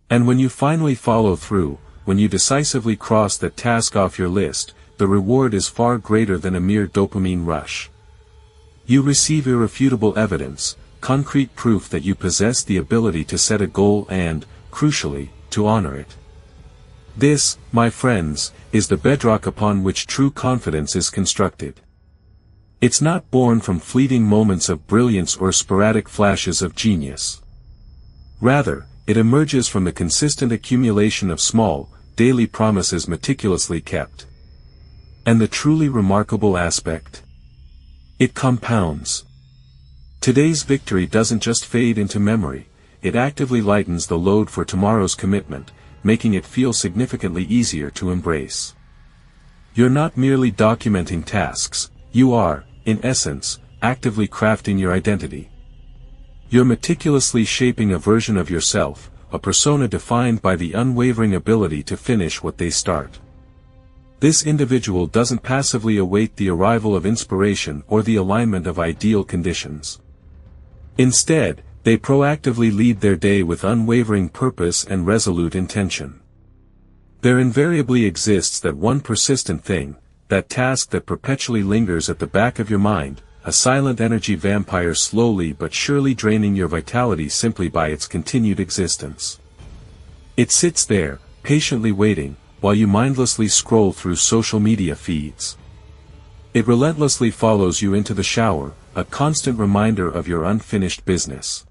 And when you finally follow through, when you decisively cross that task off your list, the reward is far greater than a mere dopamine rush. You receive irrefutable evidence, concrete proof that you possess the ability to set a goal and, crucially, to honor it. This, my friends, is the bedrock upon which true confidence is constructed. It's not born from fleeting moments of brilliance or sporadic flashes of genius. Rather, it emerges from the consistent accumulation of small, daily promises meticulously kept. And the truly remarkable aspect? It compounds. Today's victory doesn't just fade into memory, it actively lightens the load for tomorrow's commitment, making it feel significantly easier to embrace. You're not merely documenting tasks, you are, in essence, actively crafting your identity. You're meticulously shaping a version of yourself, a persona defined by the unwavering ability to finish what they start. This individual doesn't passively await the arrival of inspiration or the alignment of ideal conditions. Instead, they proactively lead their day with unwavering purpose and resolute intention. There invariably exists that one persistent thing, that task that perpetually lingers at the back of your mind, a silent energy vampire slowly but surely draining your vitality simply by its continued existence. It sits there, patiently waiting, while you mindlessly scroll through social media feeds. It relentlessly follows you into the shower, a constant reminder of your unfinished business.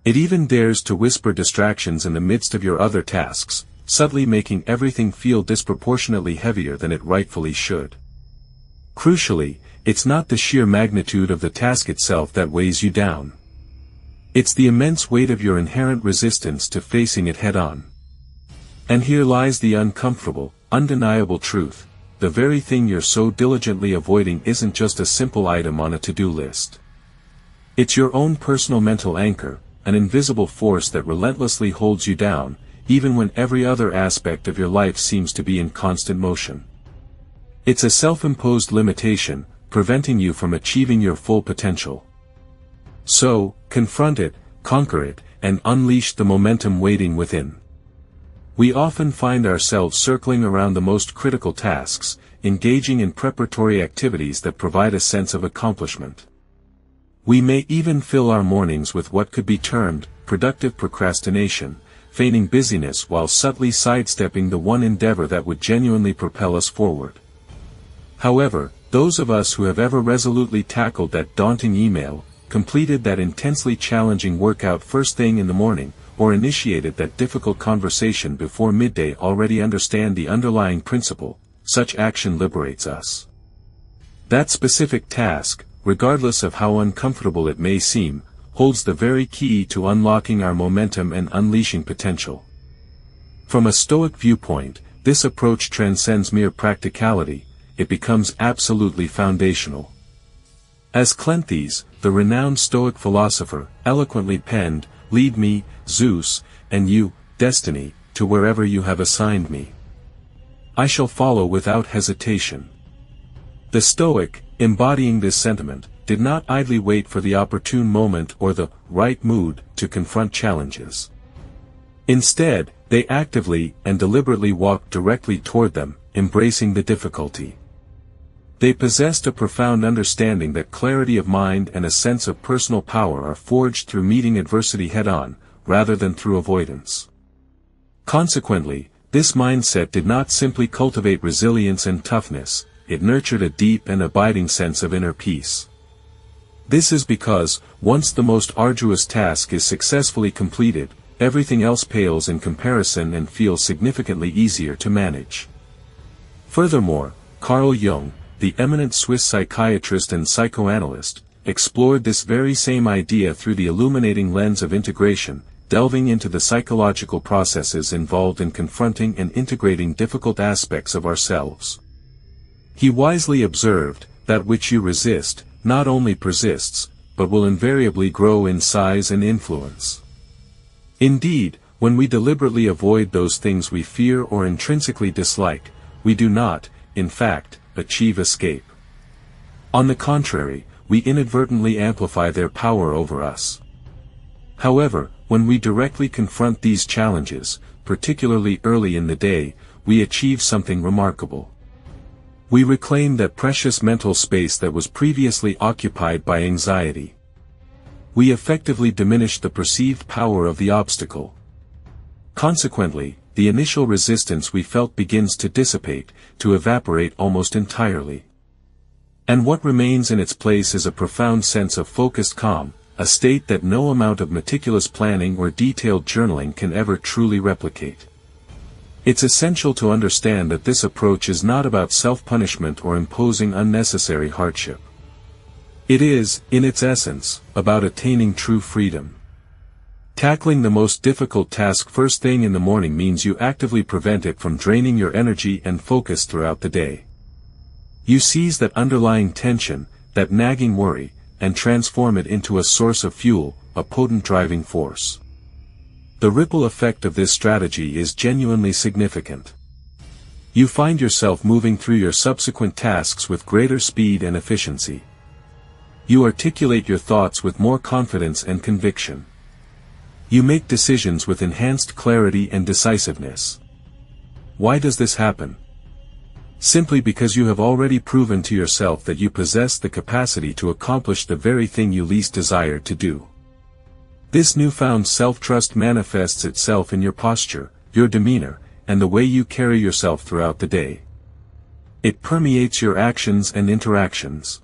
It even dares to whisper distractions in the midst of your other tasks, subtly making everything feel disproportionately heavier than it rightfully should. Crucially, it's not the sheer magnitude of the task itself that weighs you down. It's the immense weight of your inherent resistance to facing it head-on. And here lies the uncomfortable, undeniable truth: the very thing you're so diligently avoiding isn't just a simple item on a to-do list. It's your own personal mental anchor, an invisible force that relentlessly holds you down, even when every other aspect of your life seems to be in constant motion. It's a self-imposed limitation, preventing you from achieving your full potential. So, confront it, conquer it, and unleash the momentum waiting within. We often find ourselves circling around the most critical tasks, engaging in preparatory activities that provide a sense of accomplishment. We may even fill our mornings with what could be termed productive procrastination, feigning busyness while subtly sidestepping the one endeavor that would genuinely propel us forward. However, those of us who have ever resolutely tackled that daunting email, completed that intensely challenging workout first thing in the morning, or initiated that difficult conversation before midday already understand the underlying principle: such action liberates us. That specific task, regardless of how uncomfortable it may seem, holds the very key to unlocking our momentum and unleashing potential. From a Stoic viewpoint, this approach transcends mere practicality; it becomes absolutely foundational. As Cleanthes, the renowned Stoic philosopher, eloquently penned, "Lead me, Zeus, and you, Destiny, to wherever you have assigned me. I shall follow without hesitation." The Stoic, embodying this sentiment, did not idly wait for the opportune moment or the right mood to confront challenges. Instead, they actively and deliberately walked directly toward them, embracing the difficulty. They possessed a profound understanding that clarity of mind and a sense of personal power are forged through meeting adversity head-on, rather than through avoidance. Consequently, this mindset did not simply cultivate resilience and toughness, it nurtured a deep and abiding sense of inner peace. This is because, once the most arduous task is successfully completed, everything else pales in comparison and feels significantly easier to manage. Furthermore, Carl Jung, the eminent Swiss psychiatrist and psychoanalyst, explored this very same idea through the illuminating lens of integration, delving into the psychological processes involved in confronting and integrating difficult aspects of ourselves. He wisely observed, that which you resist, not only persists, but will invariably grow in size and influence. Indeed, when we deliberately avoid those things we fear or intrinsically dislike, we do not, in fact, achieve escape. On the contrary, we inadvertently amplify their power over us. However, when we directly confront these challenges, particularly early in the day, we achieve something remarkable. We reclaim that precious mental space that was previously occupied by anxiety. We effectively diminish the perceived power of the obstacle. Consequently, the initial resistance we felt begins to dissipate, to evaporate almost entirely. And what remains in its place is a profound sense of focused calm, a state that no amount of meticulous planning or detailed journaling can ever truly replicate. It's essential to understand that this approach is not about self-punishment or imposing unnecessary hardship. It is, in its essence, about attaining true freedom. Tackling the most difficult task first thing in the morning means you actively prevent it from draining your energy and focus throughout the day. You seize that underlying tension, that nagging worry, and transform it into a source of fuel, a potent driving force. The ripple effect of this strategy is genuinely significant. You find yourself moving through your subsequent tasks with greater speed and efficiency. You articulate your thoughts with more confidence and conviction. You make decisions with enhanced clarity and decisiveness. Why does this happen? Simply because you have already proven to yourself that you possess the capacity to accomplish the very thing you least desired to do. This newfound self-trust manifests itself in your posture, your demeanor, and the way you carry yourself throughout the day. It permeates your actions and interactions.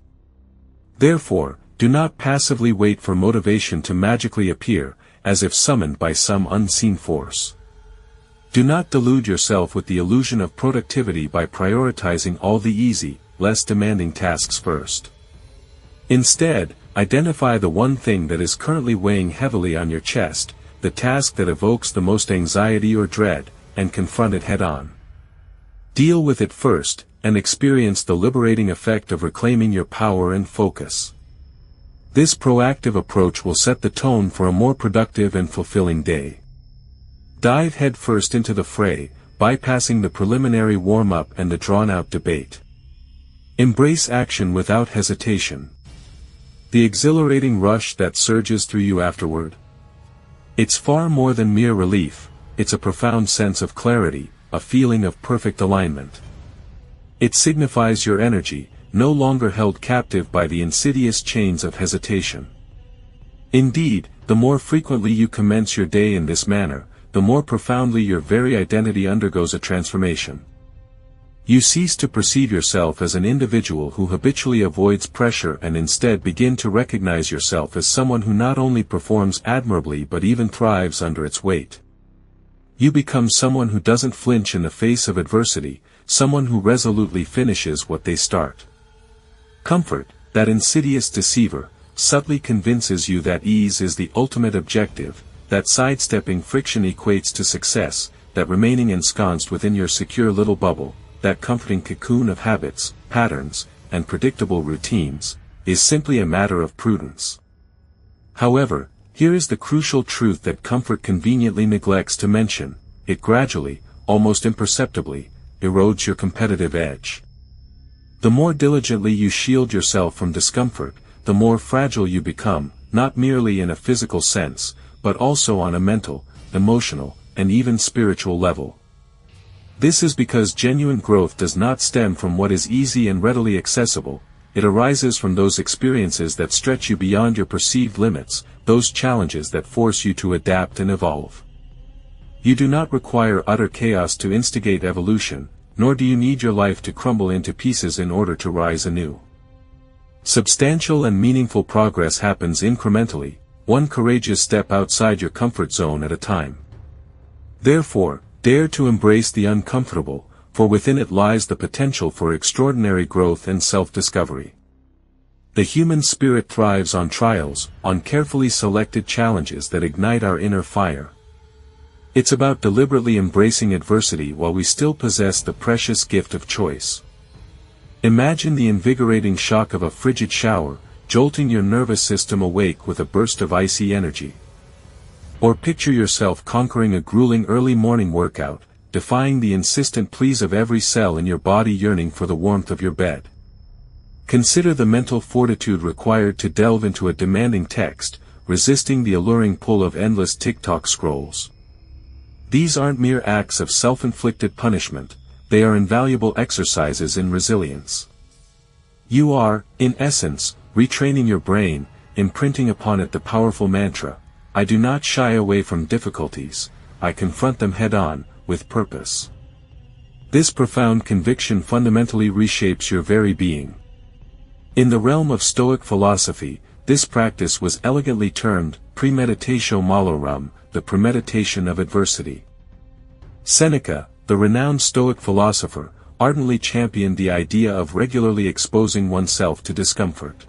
Therefore, do not passively wait for motivation to magically appear, as if summoned by some unseen force. Do not delude yourself with the illusion of productivity by prioritizing all the easy, less demanding tasks first. Instead, identify the one thing that is currently weighing heavily on your chest, the task that evokes the most anxiety or dread, and confront it head-on. Deal with it first, and experience the liberating effect of reclaiming your power and focus. This proactive approach will set the tone for a more productive and fulfilling day. Dive headfirst into the fray, bypassing the preliminary warm-up and the drawn-out debate. Embrace action without hesitation. The exhilarating rush that surges through you afterward. It's far more than mere relief, it's a profound sense of clarity, a feeling of perfect alignment. It signifies your energy, no longer held captive by the insidious chains of hesitation. Indeed, the more frequently you commence your day in this manner, the more profoundly your very identity undergoes a transformation. You cease to perceive yourself as an individual who habitually avoids pressure and instead begin to recognize yourself as someone who not only performs admirably but even thrives under its weight. You become someone who doesn't flinch in the face of adversity, someone who resolutely finishes what they start. Comfort, that insidious deceiver, subtly convinces you that ease is the ultimate objective, that sidestepping friction equates to success, that remaining ensconced within your secure little bubble, that comforting cocoon of habits, patterns, and predictable routines, is simply a matter of prudence. However, here is the crucial truth that comfort conveniently neglects to mention: it gradually, almost imperceptibly, erodes your competitive edge. The more diligently you shield yourself from discomfort, the more fragile you become, not merely in a physical sense, but also on a mental, emotional, and even spiritual level. This is because genuine growth does not stem from what is easy and readily accessible, it arises from those experiences that stretch you beyond your perceived limits, those challenges that force you to adapt and evolve. You do not require utter chaos to instigate evolution, nor do you need your life to crumble into pieces in order to rise anew. Substantial and meaningful progress happens incrementally, one courageous step outside your comfort zone at a time. Therefore, dare to embrace the uncomfortable, for within it lies the potential for extraordinary growth and self-discovery. The human spirit thrives on trials, on carefully selected challenges that ignite our inner fire. It's about deliberately embracing adversity while we still possess the precious gift of choice. Imagine the invigorating shock of a frigid shower, jolting your nervous system awake with a burst of icy energy. Or picture yourself conquering a grueling early morning workout, defying the insistent pleas of every cell in your body yearning for the warmth of your bed. Consider the mental fortitude required to delve into a demanding text, resisting the alluring pull of endless TikTok scrolls. These aren't mere acts of self-inflicted punishment, they are invaluable exercises in resilience. You are, in essence, retraining your brain, imprinting upon it the powerful mantra: I do not shy away from difficulties, I confront them head-on, with purpose. This profound conviction fundamentally reshapes your very being. In the realm of Stoic philosophy, this practice was elegantly termed premeditatio malorum, the premeditation of adversity. Seneca, the renowned Stoic philosopher, ardently championed the idea of regularly exposing oneself to discomfort.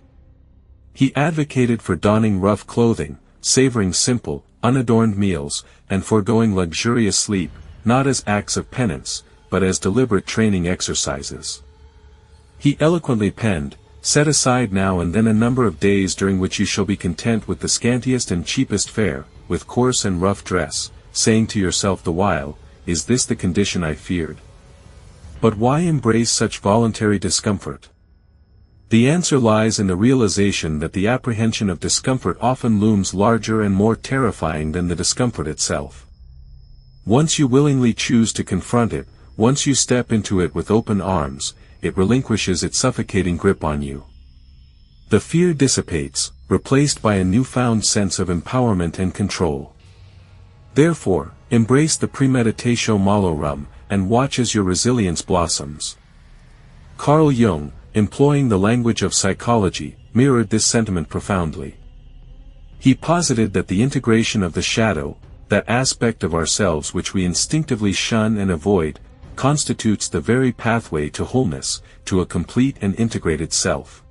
He advocated for donning rough clothing, savoring simple, unadorned meals, and foregoing luxurious sleep, not as acts of penance, but as deliberate training exercises. He eloquently penned, "Set aside now and then a number of days during which you shall be content with the scantiest and cheapest fare, with coarse and rough dress, saying to yourself the while, is this the condition I feared? But why embrace such voluntary discomfort?" The answer lies in the realization that the apprehension of discomfort often looms larger and more terrifying than the discomfort itself. Once you willingly choose to confront it, once you step into it with open arms, it relinquishes its suffocating grip on you. The fear dissipates, replaced by a newfound sense of empowerment and control. Therefore, embrace the premeditatio malorum, and watch as your resilience blossoms. Carl Jung, employing the language of psychology, mirrored this sentiment profoundly. He posited that the integration of the shadow, that aspect of ourselves which we instinctively shun and avoid, constitutes the very pathway to wholeness, to a complete and integrated self.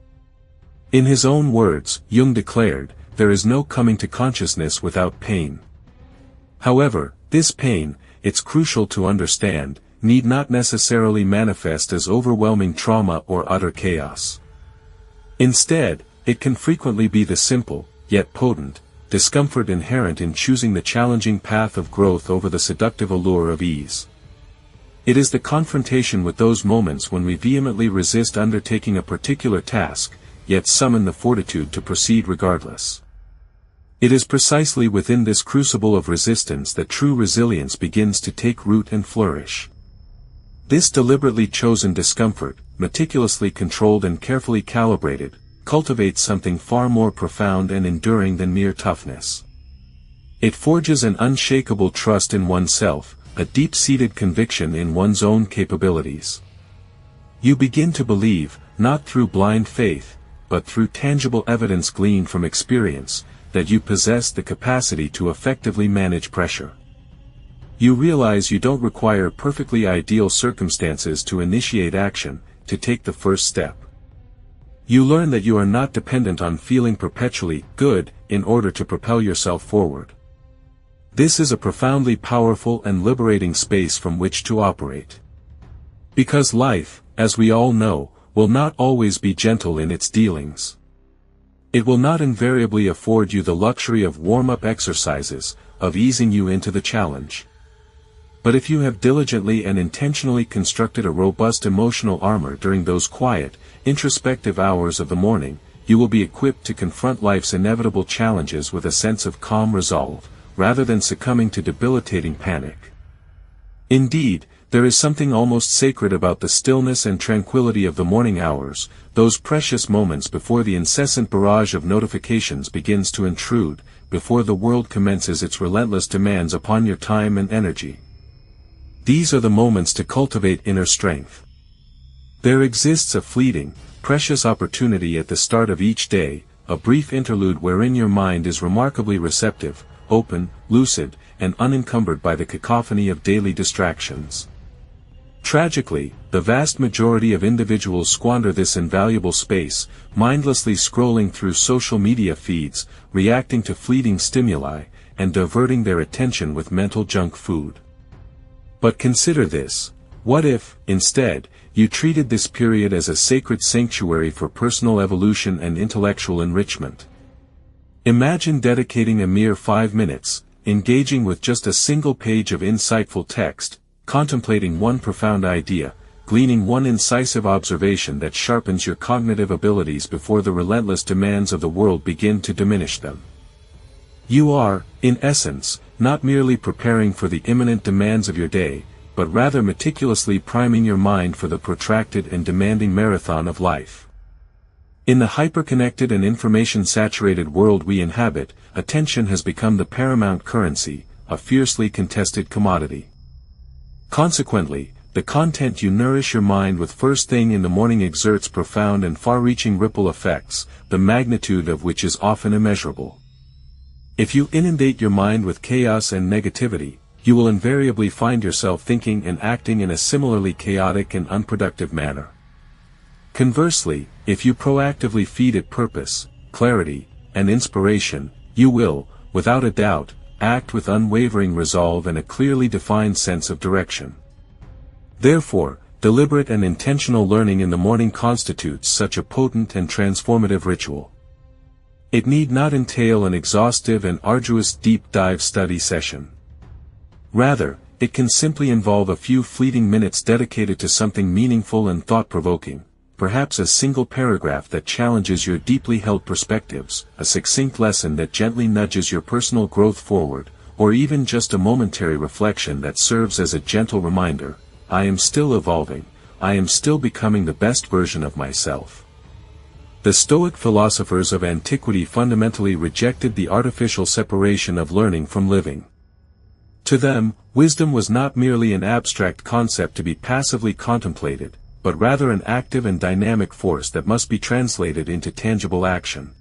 In his own words, Jung declared, "There is no coming to consciousness without pain." However, this pain, it's crucial to understand, need not necessarily manifest as overwhelming trauma or utter chaos. Instead, it can frequently be the simple, yet potent, discomfort inherent in choosing the challenging path of growth over the seductive allure of ease. It is the confrontation with those moments when we vehemently resist undertaking a particular task, yet summon the fortitude to proceed regardless. It is precisely within this crucible of resistance that true resilience begins to take root and flourish. This deliberately chosen discomfort, meticulously controlled and carefully calibrated, cultivates something far more profound and enduring than mere toughness. It forges an unshakable trust in oneself, a deep-seated conviction in one's own capabilities. You begin to believe, not through blind faith, but through tangible evidence gleaned from experience, that you possess the capacity to effectively manage pressure. You realize you don't require perfectly ideal circumstances to initiate action, to take the first step. You learn that you are not dependent on feeling perpetually good in order to propel yourself forward. This is a profoundly powerful and liberating space from which to operate. Because life, as we all know, will not always be gentle in its dealings. It will not invariably afford you the luxury of warm-up exercises, of easing you into the challenge. But if you have diligently and intentionally constructed a robust emotional armor during those quiet, introspective hours of the morning, you will be equipped to confront life's inevitable challenges with a sense of calm resolve, rather than succumbing to debilitating panic. Indeed, there is something almost sacred about the stillness and tranquility of the morning hours, those precious moments before the incessant barrage of notifications begins to intrude, before the world commences its relentless demands upon your time and energy. These are the moments to cultivate inner strength. There exists a fleeting, precious opportunity at the start of each day, a brief interlude wherein your mind is remarkably receptive, open, lucid, and unencumbered by the cacophony of daily distractions. Tragically, the vast majority of individuals squander this invaluable space, mindlessly scrolling through social media feeds, reacting to fleeting stimuli, and diverting their attention with mental junk food. But consider this: what if, instead, you treated this period as a sacred sanctuary for personal evolution and intellectual enrichment? Imagine dedicating a mere 5 minutes, engaging with just a single page of insightful text, contemplating one profound idea, gleaning one incisive observation that sharpens your cognitive abilities before the relentless demands of the world begin to diminish them. You are, in essence, not merely preparing for the imminent demands of your day, but rather meticulously priming your mind for the protracted and demanding marathon of life. In the hyper-connected and information-saturated world we inhabit, attention has become the paramount currency, a fiercely contested commodity. Consequently, the content you nourish your mind with first thing in the morning exerts profound and far-reaching ripple effects, the magnitude of which is often immeasurable. If you inundate your mind with chaos and negativity, you will invariably find yourself thinking and acting in a similarly chaotic and unproductive manner. Conversely, if you proactively feed it purpose, clarity, and inspiration, you will, without a doubt, act with unwavering resolve and a clearly defined sense of direction. Therefore, deliberate and intentional learning in the morning constitutes such a potent and transformative ritual. It need not entail an exhaustive and arduous deep dive study session. Rather, it can simply involve a few fleeting minutes dedicated to something meaningful and thought-provoking, perhaps a single paragraph that challenges your deeply held perspectives, a succinct lesson that gently nudges your personal growth forward, or even just a momentary reflection that serves as a gentle reminder, I am still evolving, I am still becoming the best version of myself. The Stoic philosophers of antiquity fundamentally rejected the artificial separation of learning from living. To them, wisdom was not merely an abstract concept to be passively contemplated, but rather an active and dynamic force that must be translated into tangible action.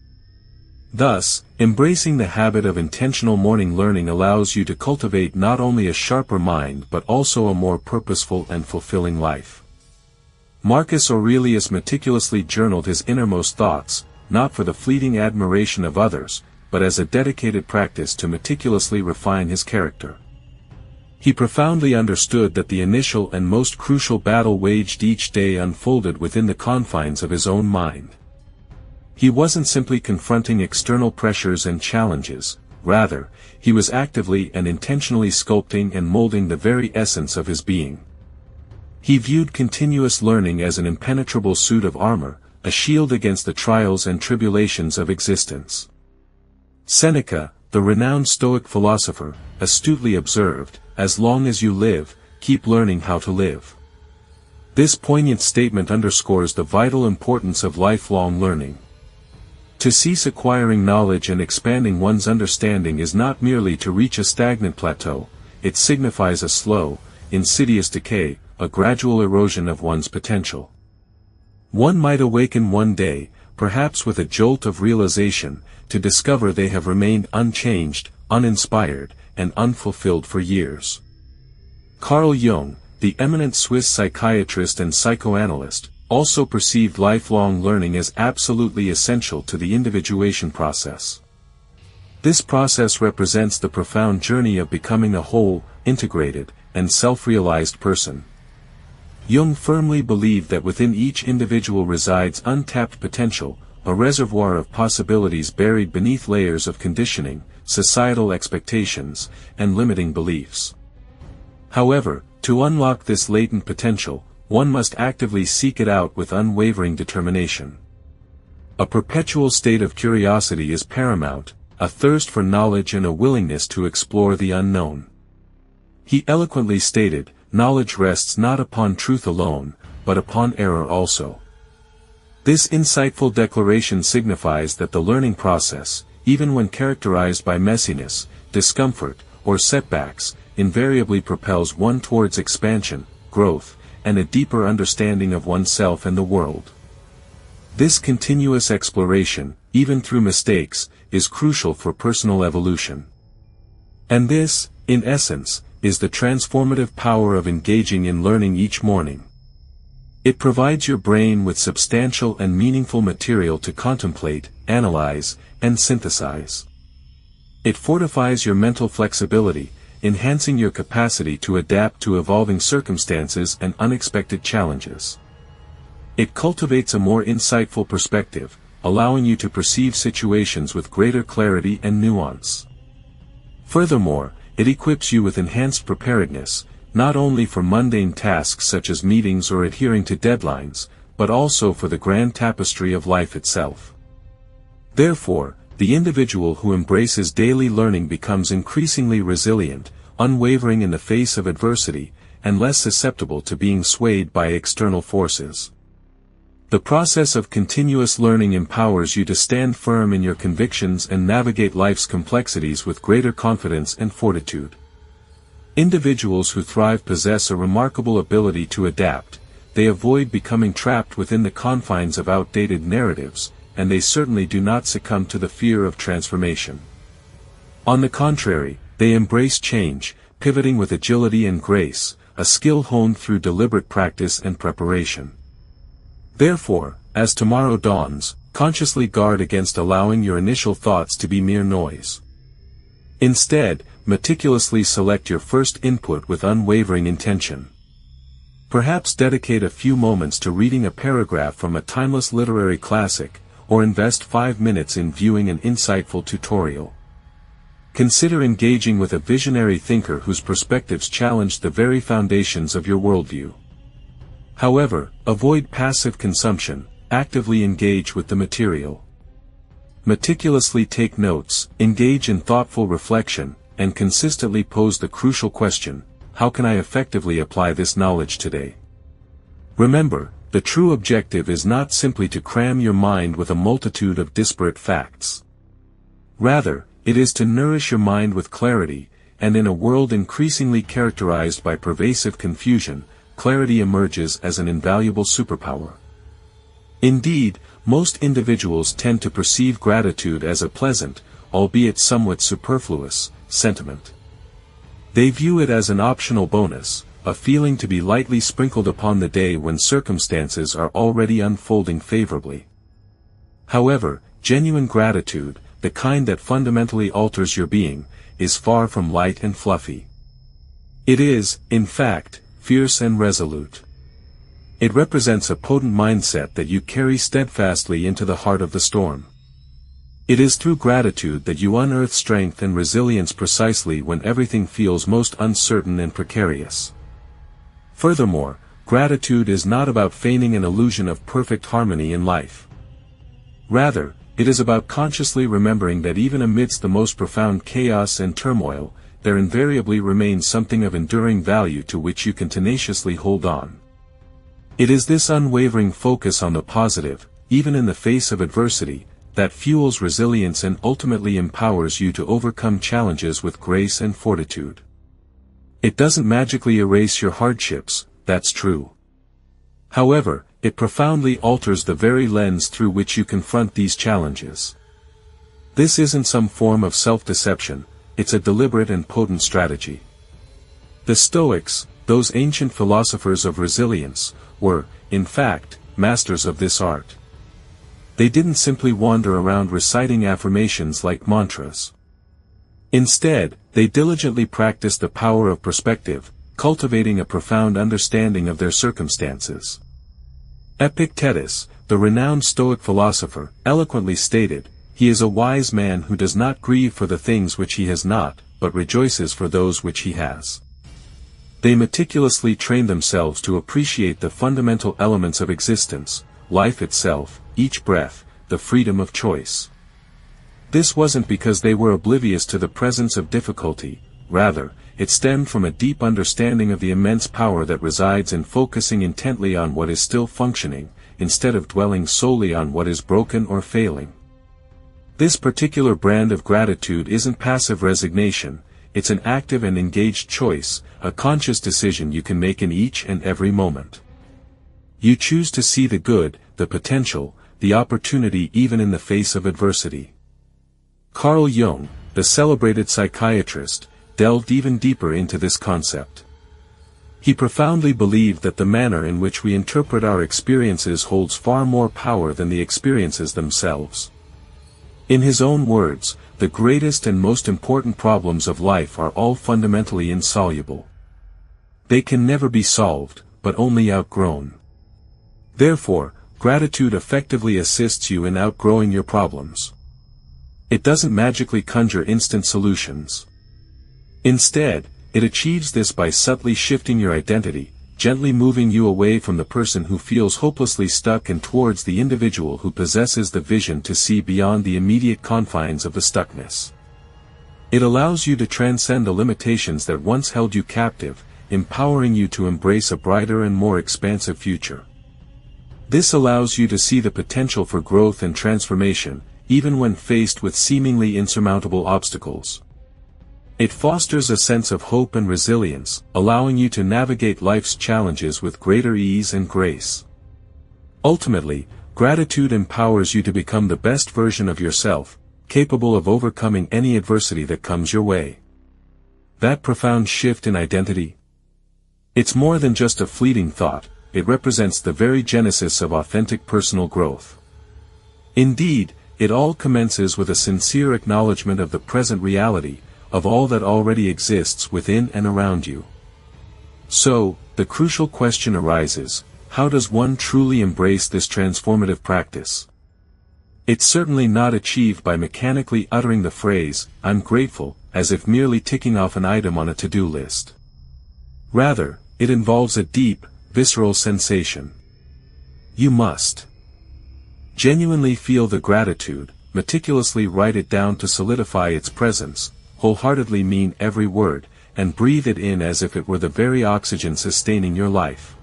Thus, embracing the habit of intentional morning learning allows you to cultivate not only a sharper mind but also a more purposeful and fulfilling life. Marcus Aurelius meticulously journaled his innermost thoughts, not for the fleeting admiration of others, but as a dedicated practice to meticulously refine his character. He profoundly understood that the initial and most crucial battle waged each day unfolded within the confines of his own mind. He wasn't simply confronting external pressures and challenges, rather, he was actively and intentionally sculpting and molding the very essence of his being. He viewed continuous learning as an impenetrable suit of armor, a shield against the trials and tribulations of existence. Seneca, the renowned Stoic philosopher, astutely observed, "As long as you live, keep learning how to live." This poignant statement underscores the vital importance of lifelong learning. To cease acquiring knowledge and expanding one's understanding is not merely to reach a stagnant plateau, it signifies a slow, insidious decay, a gradual erosion of one's potential. One might awaken one day, perhaps with a jolt of realization, to discover they have remained unchanged, uninspired, and unfulfilled for years. Carl Jung, the eminent Swiss psychiatrist and psychoanalyst, also perceived lifelong learning as absolutely essential to the individuation process. This process represents the profound journey of becoming a whole, integrated, and self-realized person. Jung firmly believed that within each individual resides untapped potential, a reservoir of possibilities buried beneath layers of conditioning, societal expectations, and limiting beliefs. However, to unlock this latent potential, one must actively seek it out with unwavering determination. A perpetual state of curiosity is paramount, a thirst for knowledge and a willingness to explore the unknown. He eloquently stated, "Knowledge rests not upon truth alone, but upon error also." This insightful declaration signifies that the learning process, even when characterized by messiness, discomfort, or setbacks, invariably propels one towards expansion, growth, and a deeper understanding of oneself and the world. This continuous exploration, even through mistakes, is crucial for personal evolution. And this, in essence, is the transformative power of engaging in learning each morning. It provides your brain with substantial and meaningful material to contemplate, analyze, and synthesize. It fortifies your mental flexibility, enhancing your capacity to adapt to evolving circumstances and unexpected challenges. It cultivates a more insightful perspective, allowing you to perceive situations with greater clarity and nuance. Furthermore, it equips you with enhanced preparedness, not only for mundane tasks such as meetings or adhering to deadlines, but also for the grand tapestry of life itself. Therefore, the individual who embraces daily learning becomes increasingly resilient, unwavering in the face of adversity, and less susceptible to being swayed by external forces. The process of continuous learning empowers you to stand firm in your convictions and navigate life's complexities with greater confidence and fortitude. Individuals who thrive possess a remarkable ability to adapt, they avoid becoming trapped within the confines of outdated narratives, and they certainly do not succumb to the fear of transformation. On the contrary, they embrace change, pivoting with agility and grace, a skill honed through deliberate practice and preparation. Therefore, as tomorrow dawns, consciously guard against allowing your initial thoughts to be mere noise. Instead, meticulously select your first input with unwavering intention. Perhaps dedicate a few moments to reading a paragraph from a timeless literary classic, or invest 5 minutes in viewing an insightful tutorial. Consider engaging with a visionary thinker whose perspectives challenge the very foundations of your worldview. However, avoid passive consumption, actively engage with the material. Meticulously take notes, engage in thoughtful reflection, and consistently pose the crucial question, how can I effectively apply this knowledge today? Remember, the true objective is not simply to cram your mind with a multitude of disparate facts. Rather, it is to nourish your mind with clarity, and in a world increasingly characterized by pervasive confusion, clarity emerges as an invaluable superpower. Indeed, most individuals tend to perceive gratitude as a pleasant, albeit somewhat superfluous, sentiment. They view it as an optional bonus, a feeling to be lightly sprinkled upon the day when circumstances are already unfolding favorably. However, genuine gratitude, the kind that fundamentally alters your being, is far from light and fluffy. It is, in fact, fierce and resolute. It represents a potent mindset that you carry steadfastly into the heart of the storm. It is through gratitude that you unearth strength and resilience precisely when everything feels most uncertain and precarious. Furthermore, gratitude is not about feigning an illusion of perfect harmony in life. Rather, it is about consciously remembering that even amidst the most profound chaos and turmoil, there invariably remains something of enduring value to which you can tenaciously hold on. It is this unwavering focus on the positive, even in the face of adversity, that fuels resilience and ultimately empowers you to overcome challenges with grace and fortitude. It doesn't magically erase your hardships, that's true. However, it profoundly alters the very lens through which you confront these challenges. This isn't some form of self-deception, it's a deliberate and potent strategy. The Stoics, those ancient philosophers of resilience, were, in fact, masters of this art. They didn't simply wander around reciting affirmations like mantras. Instead, they diligently practiced the power of perspective, cultivating a profound understanding of their circumstances. Epictetus, the renowned Stoic philosopher, eloquently stated, "He is a wise man who does not grieve for the things which he has not, but rejoices for those which he has." They meticulously trained themselves to appreciate the fundamental elements of existence, life itself, each breath, the freedom of choice. This wasn't because they were oblivious to the presence of difficulty, rather, it stemmed from a deep understanding of the immense power that resides in focusing intently on what is still functioning, instead of dwelling solely on what is broken or failing. This particular brand of gratitude isn't passive resignation, it's an active and engaged choice, a conscious decision you can make in each and every moment. You choose to see the good, the potential, the opportunity even in the face of adversity. Carl Jung, the celebrated psychiatrist, delved even deeper into this concept. He profoundly believed that the manner in which we interpret our experiences holds far more power than the experiences themselves. In his own words, the greatest and most important problems of life are all fundamentally insoluble. They can never be solved, but only outgrown. Therefore, gratitude effectively assists you in outgrowing your problems. It doesn't magically conjure instant solutions. Instead, it achieves this by subtly shifting your identity, gently moving you away from the person who feels hopelessly stuck and towards the individual who possesses the vision to see beyond the immediate confines of the stuckness. It allows you to transcend the limitations that once held you captive, empowering you to embrace a brighter and more expansive future. This allows you to see the potential for growth and transformation, even when faced with seemingly insurmountable obstacles. It fosters a sense of hope and resilience, allowing you to navigate life's challenges with greater ease and grace. Ultimately, gratitude empowers you to become the best version of yourself, capable of overcoming any adversity that comes your way. That profound shift in identity? It's more than just a fleeting thought, it represents the very genesis of authentic personal growth. Indeed, it all commences with a sincere acknowledgement of the present reality, of all that already exists within and around you. So, the crucial question arises, how does one truly embrace this transformative practice? It's certainly not achieved by mechanically uttering the phrase, "I'm grateful," as if merely ticking off an item on a to-do list. Rather, it involves a deep, visceral sensation. You must genuinely feel the gratitude, meticulously write it down to solidify its presence, wholeheartedly mean every word, and breathe it in as if it were the very oxygen sustaining your life.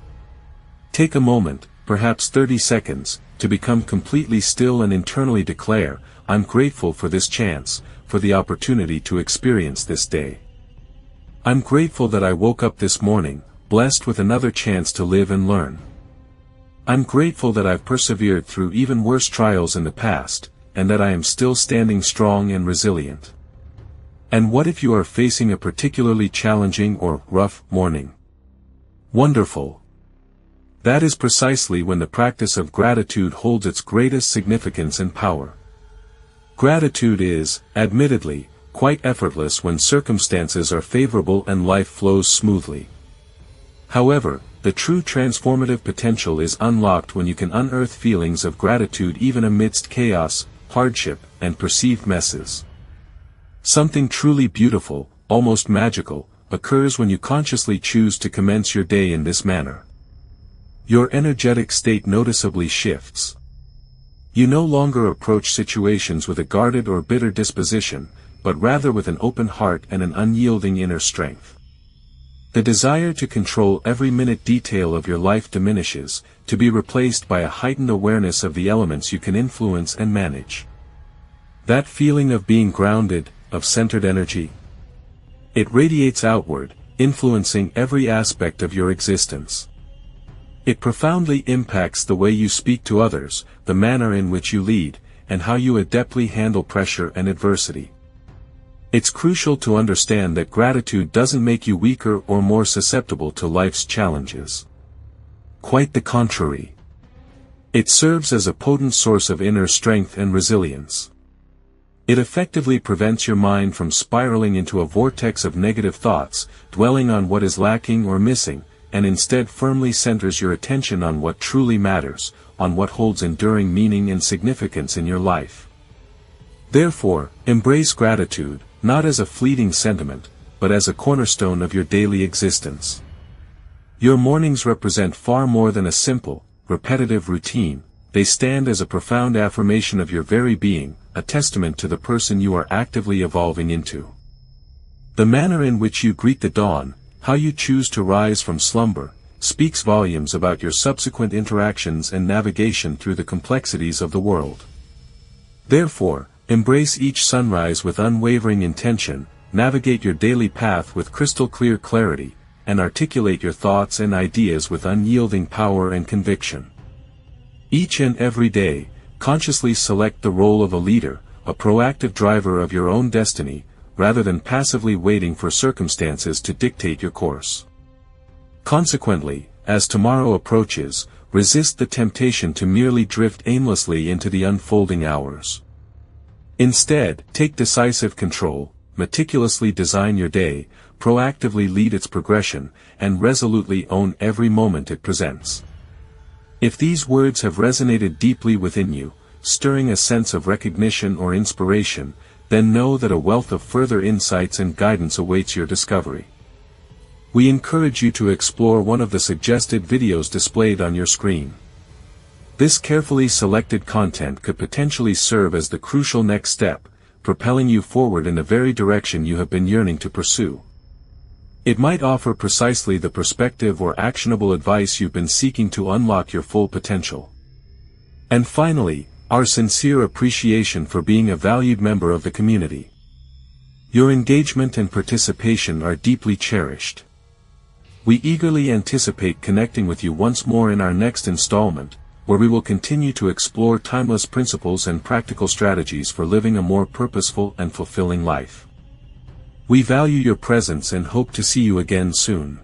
Take a moment, perhaps 30 seconds, to become completely still and internally declare, "I'm grateful for this chance, for the opportunity to experience this day. I'm grateful that I woke up this morning, blessed with another chance to live and learn. I'm grateful that I've persevered through even worse trials in the past, and that I am still standing strong and resilient." And what if you are facing a particularly challenging or rough morning? Wonderful! That is precisely when the practice of gratitude holds its greatest significance and power. Gratitude is, admittedly, quite effortless when circumstances are favorable and life flows smoothly. However, the true transformative potential is unlocked when you can unearth feelings of gratitude even amidst chaos, hardship, and perceived messes. Something truly beautiful, almost magical, occurs when you consciously choose to commence your day in this manner. Your energetic state noticeably shifts. You no longer approach situations with a guarded or bitter disposition, but rather with an open heart and an unyielding inner strength. The desire to control every minute detail of your life diminishes, to be replaced by a heightened awareness of the elements you can influence and manage. That feeling of being grounded, of centered energy. It radiates outward, influencing every aspect of your existence. It profoundly impacts the way you speak to others, the manner in which you lead, and how you adeptly handle pressure and adversity. It's crucial to understand that gratitude doesn't make you weaker or more susceptible to life's challenges. Quite the contrary. It serves as a potent source of inner strength and resilience. It effectively prevents your mind from spiraling into a vortex of negative thoughts, dwelling on what is lacking or missing, and instead firmly centers your attention on what truly matters, on what holds enduring meaning and significance in your life. Therefore, embrace gratitude, not as a fleeting sentiment, but as a cornerstone of your daily existence. Your mornings represent far more than a simple, repetitive routine. They stand as a profound affirmation of your very being, a testament to the person you are actively evolving into. The manner in which you greet the dawn, how you choose to rise from slumber, speaks volumes about your subsequent interactions and navigation through the complexities of the world. Therefore, embrace each sunrise with unwavering intention, navigate your daily path with crystal clear clarity, and articulate your thoughts and ideas with unyielding power and conviction. Each and every day, consciously select the role of a leader, a proactive driver of your own destiny, rather than passively waiting for circumstances to dictate your course. Consequently, as tomorrow approaches, resist the temptation to merely drift aimlessly into the unfolding hours. Instead, take decisive control, meticulously design your day, proactively lead its progression, and resolutely own every moment it presents. If these words have resonated deeply within you, stirring a sense of recognition or inspiration, then know that a wealth of further insights and guidance awaits your discovery. We encourage you to explore one of the suggested videos displayed on your screen. This carefully selected content could potentially serve as the crucial next step, propelling you forward in the very direction you have been yearning to pursue. It might offer precisely the perspective or actionable advice you've been seeking to unlock your full potential. And finally, our sincere appreciation for being a valued member of the community. Your engagement and participation are deeply cherished. We eagerly anticipate connecting with you once more in our next installment, where we will continue to explore timeless principles and practical strategies for living a more purposeful and fulfilling life. We value your presence and hope to see you again soon.